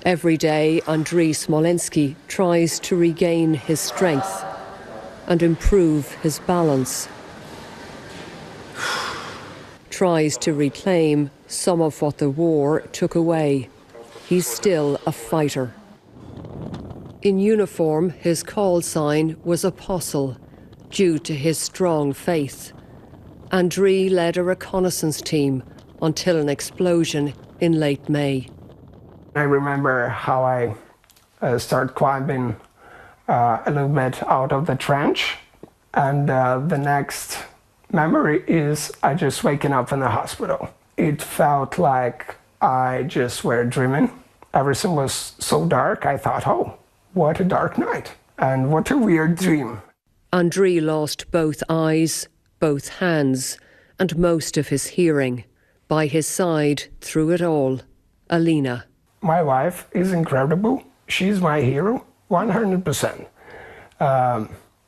Every day, Andriy Smolensky tries to regain his strength and improve his balance. Tries to reclaim some of what the war took away. He's still a fighter. In uniform, his call sign was Apostle, due to his strong faith. Andriy led a reconnaissance team until an explosion in late May. I remember how I started climbing a little bit out of the trench, and the next memory is I just waking up in the hospital. It felt like I just were dreaming. Everything was so dark, I thought, oh, what a dark night, and what a weird dream. Andriy lost both eyes, both hands, and most of his hearing. By his side, through it all, Alina. My wife is incredible. She's my hero, 100%.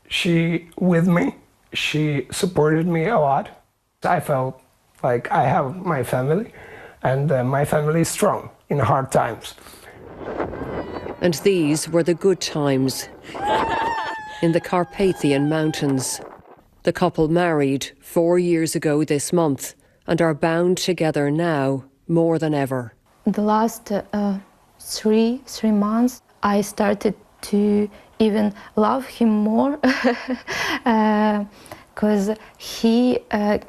She with me. She supported me a lot. I felt like I have my family, and my family is strong in hard times. And these were the good times. In the Carpathian Mountains. The couple married 4 years ago this month and are bound together now more than ever. The last three months, I started to even love him more because he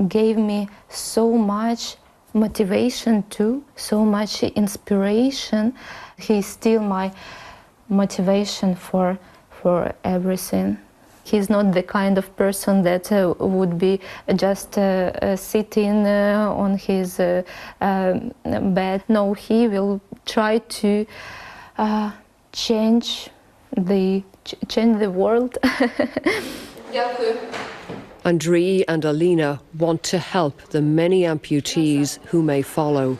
gave me so much motivation too, so much inspiration. He's still my motivation for everything. He's not the kind of person that would be just sitting on his bed. No, he will try to change the world. Andriy and Alina want to help the many amputees who may follow.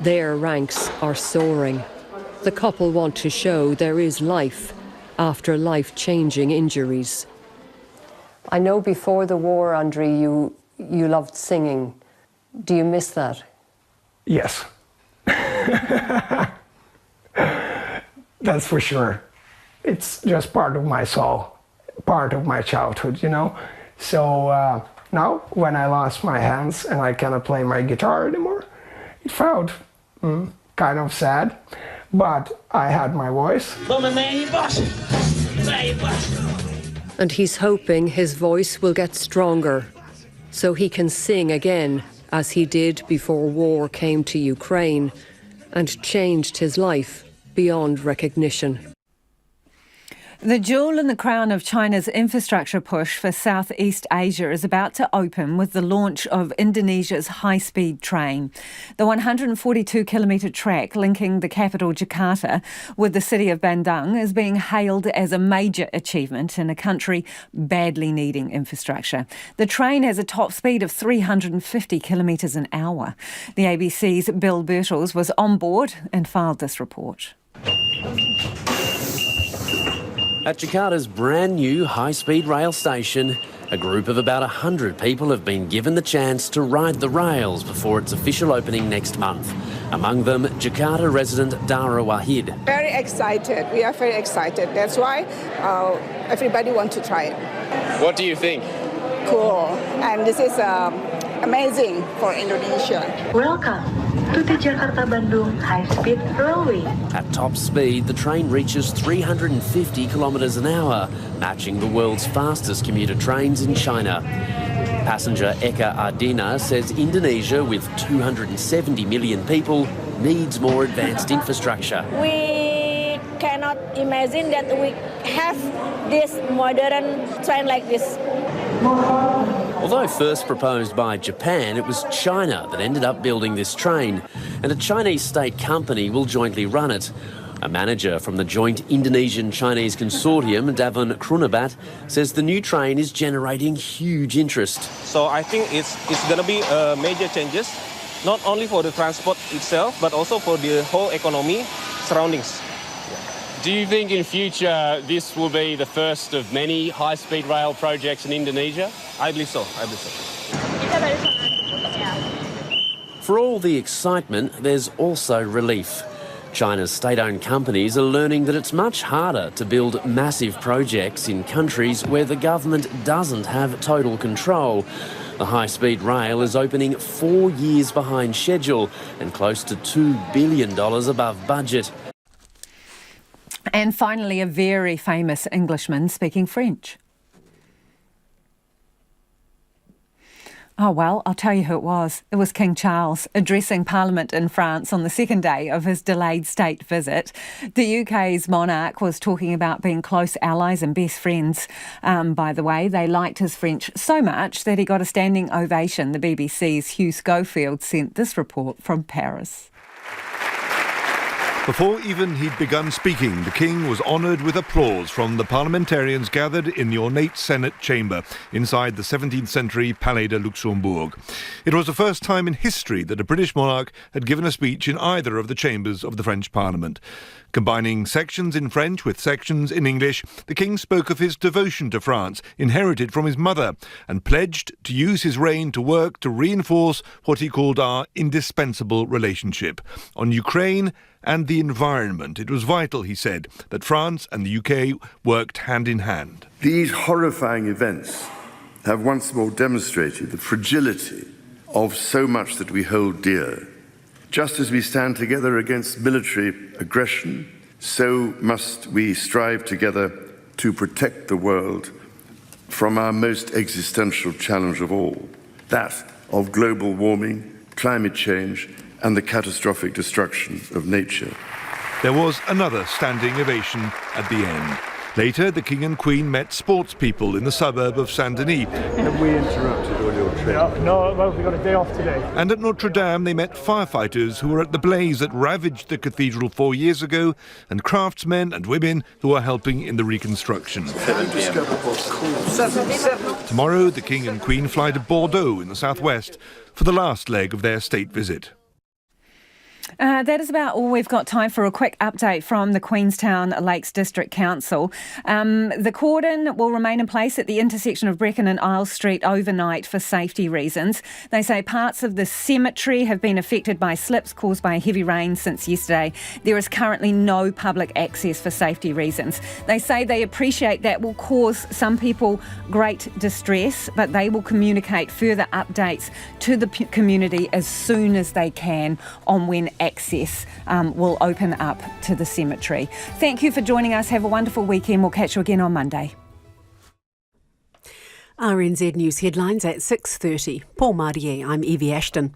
Their ranks are soaring. The couple want to show there is life after life-changing injuries. I know before the war, Andriy, you loved singing. Do you miss that? Yes. That's for sure. It's just part of my soul, part of my childhood, you know? So now, when I lost my hands and I cannot play my guitar anymore, it felt kind of sad. But I had my voice. And he's hoping his voice will get stronger so he can sing again as he did before war came to Ukraine and changed his life beyond recognition. The jewel in the crown of China's infrastructure push for Southeast Asia is about to open with the launch of Indonesia's high-speed train. The 142-kilometre track linking the capital Jakarta with the city of Bandung is being hailed as a major achievement in a country badly needing infrastructure. The train has a top speed of 350 kilometres an hour. The ABC's Bill Birtles was on board and filed this report. At Jakarta's brand new high-speed rail station, A group of about 100 people have been given the chance to ride the rails before its official opening next month. Among them, Jakarta resident Dara Wahid. Very excited. We are very excited. That's why everybody wants to try it. What do you think? Cool. And this is amazing for Indonesia. Welcome to the Jakarta-Bandung high-speed railway. At top speed, the train reaches 350 kilometres an hour, matching the world's fastest commuter trains in China. Passenger Eka Ardina says Indonesia, with 270 million people, needs more advanced infrastructure. We cannot imagine that we have this modern train like this. Although first proposed by Japan, it was China that ended up building this train, and a Chinese state company will jointly run it. A manager from the joint Indonesian-Chinese consortium, Davon Krunabat, says the new train is generating huge interest. So I think it's going to be major changes, not only for the transport itself, but also for the whole economy surroundings. Do you think in future this will be the first of many high-speed rail projects in Indonesia? I believe so. For all the excitement, there's also relief. China's state-owned companies are learning that it's much harder to build massive projects in countries where the government doesn't have total control. The high-speed rail is opening 4 years behind schedule and close to $2 billion above budget. And finally, a very famous Englishman speaking French. Oh, well, I'll tell you who it was. It was King Charles addressing Parliament in France on the second day of his delayed state visit. The UK's monarch was talking about being close allies and best friends. By the way, they liked his French so much that he got a standing ovation. The BBC's Hugh Schofield sent this report from Paris. Before even he'd begun speaking, the King was honoured with applause from the parliamentarians gathered in the ornate Senate chamber inside the 17th century Palais de Luxembourg. It was the first time in history that a British monarch had given a speech in either of the chambers of the French Parliament. Combining sections in French with sections in English, the King spoke of his devotion to France, inherited from his mother, and pledged to use his reign to work to reinforce what he called our indispensable relationship. On Ukraine and the environment, it was vital, he said, that France and the UK worked hand in hand. These horrifying events have once more demonstrated the fragility of so much that we hold dear. Just as we stand together against military aggression, so must we strive together to protect the world from our most existential challenge of all, that of global warming, climate change, and the catastrophic destruction of nature. There was another standing ovation at the end. Later, the King and Queen met sports people in the suburb of Saint-Denis. Have we interrupted on your trip? No, well, we've got a day off today. And at Notre Dame, they met firefighters who were at the blaze that ravaged the cathedral 4 years ago, and craftsmen and women who are helping in the reconstruction. Tomorrow, the King and Queen fly to Bordeaux in the southwest for the last leg of their state visit. That is about all we've got time for. A quick update from the Queenstown Lakes District Council. The cordon will remain in place at the intersection of Brecon and Isles Street overnight for safety reasons. They say parts of the cemetery have been affected by slips caused by heavy rain since yesterday. There is currently no public access for safety reasons. They say they appreciate that will cause some people great distress, but they will communicate further updates to the community as soon as they can on when access will open up to the cemetery. Thank you for joining us. Have a wonderful weekend. We'll catch you again on Monday. RNZ News headlines at 6:30. Paul Mardier, I'm Evie Ashton.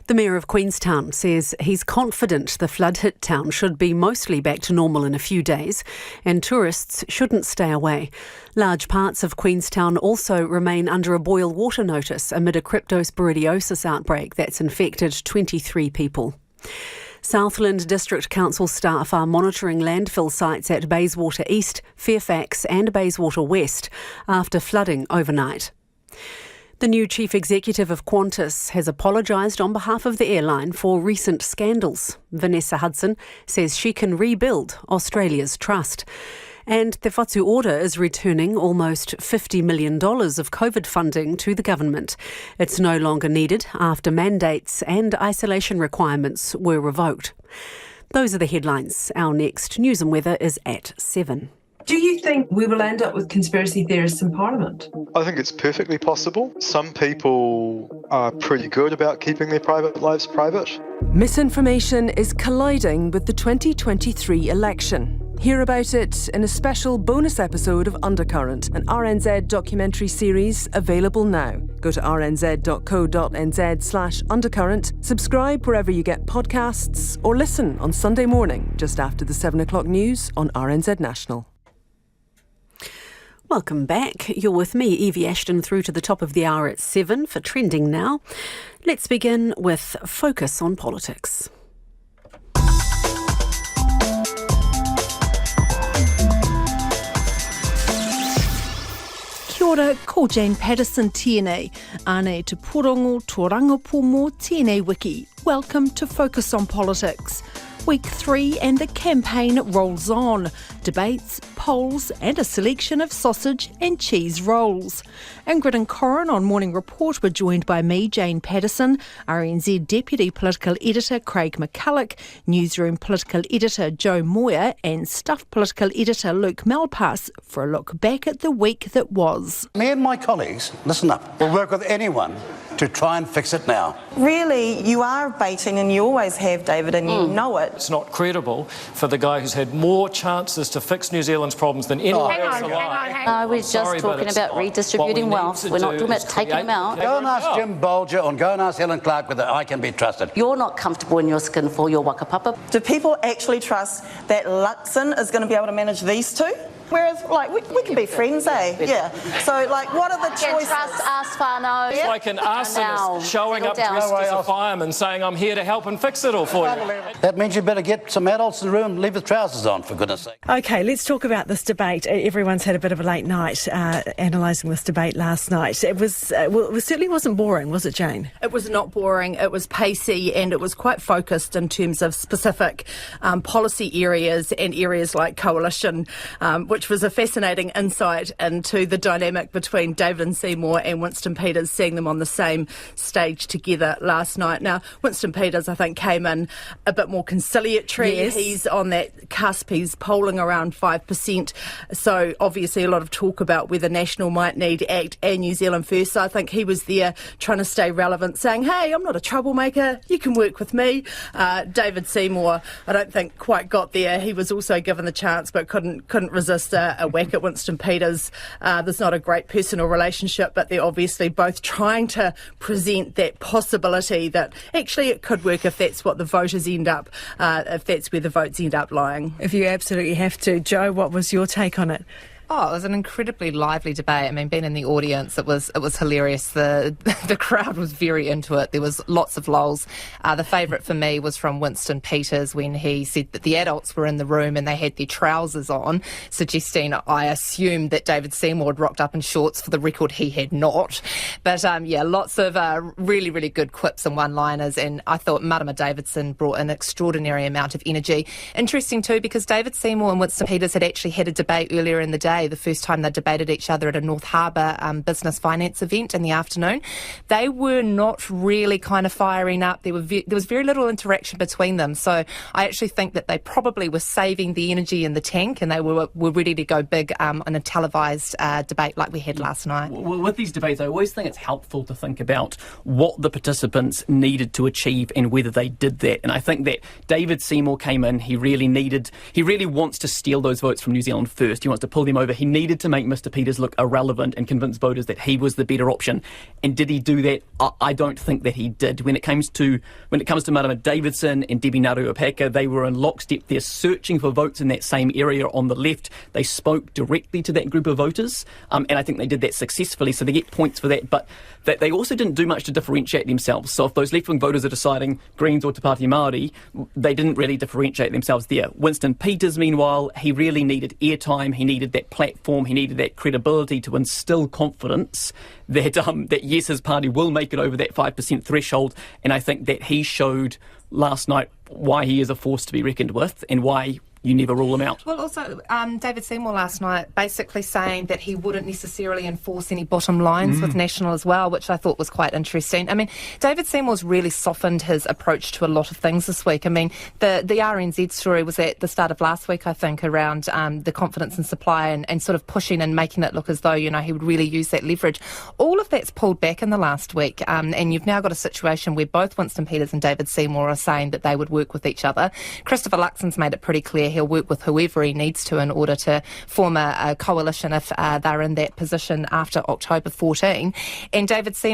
The Mayor of Queenstown says he's confident the flood-hit town should be mostly back to normal in a few days and tourists shouldn't stay away. Large parts of Queenstown also remain under a boil water notice amid a cryptosporidiosis outbreak that's infected 23 people. Southland District Council staff are monitoring landfill sites at Bayswater East, Fairfax and Bayswater West after flooding overnight. The new chief executive of Qantas has apologised on behalf of the airline for recent scandals. Vanessa Hudson says she can rebuild Australia's trust. And Te Whatu Order is returning almost $50 million of COVID funding to the government. It's no longer needed after mandates and isolation requirements were revoked. Those are the headlines. Our next news and weather is at 7. Do you think we will end up with conspiracy theorists in Parliament? I think it's perfectly possible. Some people are pretty good about keeping their private lives private. Misinformation is colliding with the 2023 election. Hear about it in a special bonus episode of Undercurrent, an RNZ documentary series available now. Go to rnz.co.nz/undercurrent, subscribe wherever you get podcasts, or listen on Sunday morning just after the 7 o'clock news on RNZ National. Welcome back. You're with me, Evie Ashton, through to the top of the hour at 7 for Trending Now. Let's begin with Focus on Politics. Kia ora, ko Jane Patterson tēnei. Ane te porongo tō rangapomo tēnei wiki. Welcome to Focus on Politics. Week 3 and the campaign rolls on. Debates, polls and a selection of sausage and cheese rolls. Ingrid and Corin on Morning Report were joined by me, Jane Patterson, RNZ Deputy Political Editor Craig McCulloch, Newsroom Political Editor Joe Moyer and Stuff Political Editor Luke Malpass for a look back at the week that was. Me and my colleagues, listen up, will work with anyone to try and fix it now. Really, you are baiting and you always have, David, and you know it. It's not credible for the guy who's had more chances to fix New Zealand's problems than anyone else alive. No, we're just talking about redistributing wealth. We're not talking about taking them out. Go and ask Jim Bolger and go and ask Helen Clark whether I can be trusted. You're not comfortable in your skin for your waka-papa. Do people actually trust that Luxon is going to be able to manage these two? Whereas, like, we can be friends, eh? Yeah. So, like, what are the choices? Trust us, whānau. It's like an arsonist showing up dressed as a fireman saying, I'm here to help and fix it all for you. That means you better get some adults in the room and leave the trousers on, for goodness sake. OK, let's talk about this debate. Everyone's had a bit of a late night analysing this debate last night. It certainly wasn't boring, was it, Jane? It was not boring. It was pacey and it was quite focused in terms of specific policy areas and areas like coalition, which was a fascinating insight into the dynamic between David Seymour and Winston Peters, seeing them on the same stage together last night. Now, Winston Peters, I think, came in a bit more conciliatory. Yes. He's on that cusp. He's polling around 5%. So, obviously, a lot of talk about whether National might need ACT and New Zealand First. So I think he was there trying to stay relevant, saying, hey, I'm not a troublemaker. You can work with me. David Seymour, I don't think quite got there. He was also given the chance but couldn't resist a whack at Winston Peters. There's not a great personal relationship, but they're obviously both trying to present that possibility that actually it could work if that's what the voters end up, if that's where the votes end up lying. If you absolutely have to. Joe, what was your take on it? Oh, it was an incredibly lively debate. I mean, being in the audience, it was hilarious. The crowd was very into it. There was lots of lols. The favourite for me was from Winston Peters when he said that the adults were in the room and they had their trousers on, suggesting I assumed that David Seymour had rocked up in shorts. For the record, he had not. But lots of really, really good quips and one-liners. And I thought Marama Davidson brought an extraordinary amount of energy. Interesting too, because David Seymour and Winston Peters had actually had a debate earlier in the day. The first time they debated each other at a North Harbour business finance event in the afternoon. They were not really kind of firing up. There was very little interaction between them. So I actually think that they probably were saving the energy in the tank and they were ready to go big in a televised debate like we had last night. With these debates, I always think it's helpful to think about what the participants needed to achieve and whether they did that. And I think that David Seymour came in, he really wants to steal those votes from New Zealand First. He wants to pull them over. He needed to make Mr Peters look irrelevant and convince voters that he was the better option. And did he do that? I don't think that he did. When it comes to Marama Davidson and Debbie Ngaruapaka, they were in lockstep there searching for votes in that same area on the left. They spoke directly to that group of voters, and I think they did that successfully, so they get points for that. But that they also didn't do much to differentiate themselves. So if those left-wing voters are deciding Greens or Te Pāti Māori, they didn't really differentiate themselves there. Winston Peters, meanwhile, he really needed airtime. He needed that platform. He needed that credibility to instill confidence that yes, his party will make it over that 5% threshold. And I think that he showed last night why he is a force to be reckoned with and why you never rule them out. Well, also, David Seymour last night basically saying that he wouldn't necessarily enforce any bottom lines with National as well, which I thought was quite interesting. I mean, David Seymour's really softened his approach to a lot of things this week. I mean, the RNZ story was at the start of last week, I think, around the confidence in supply and sort of pushing and making it look as though, he would really use that leverage. All of that's pulled back in the last week, and you've now got a situation where both Winston Peters and David Seymour are saying that they would work with each other. Christopher Luxon's made it pretty clear he'll work with whoever he needs to in order to form a coalition if they're in that position after October 14. And David Seymour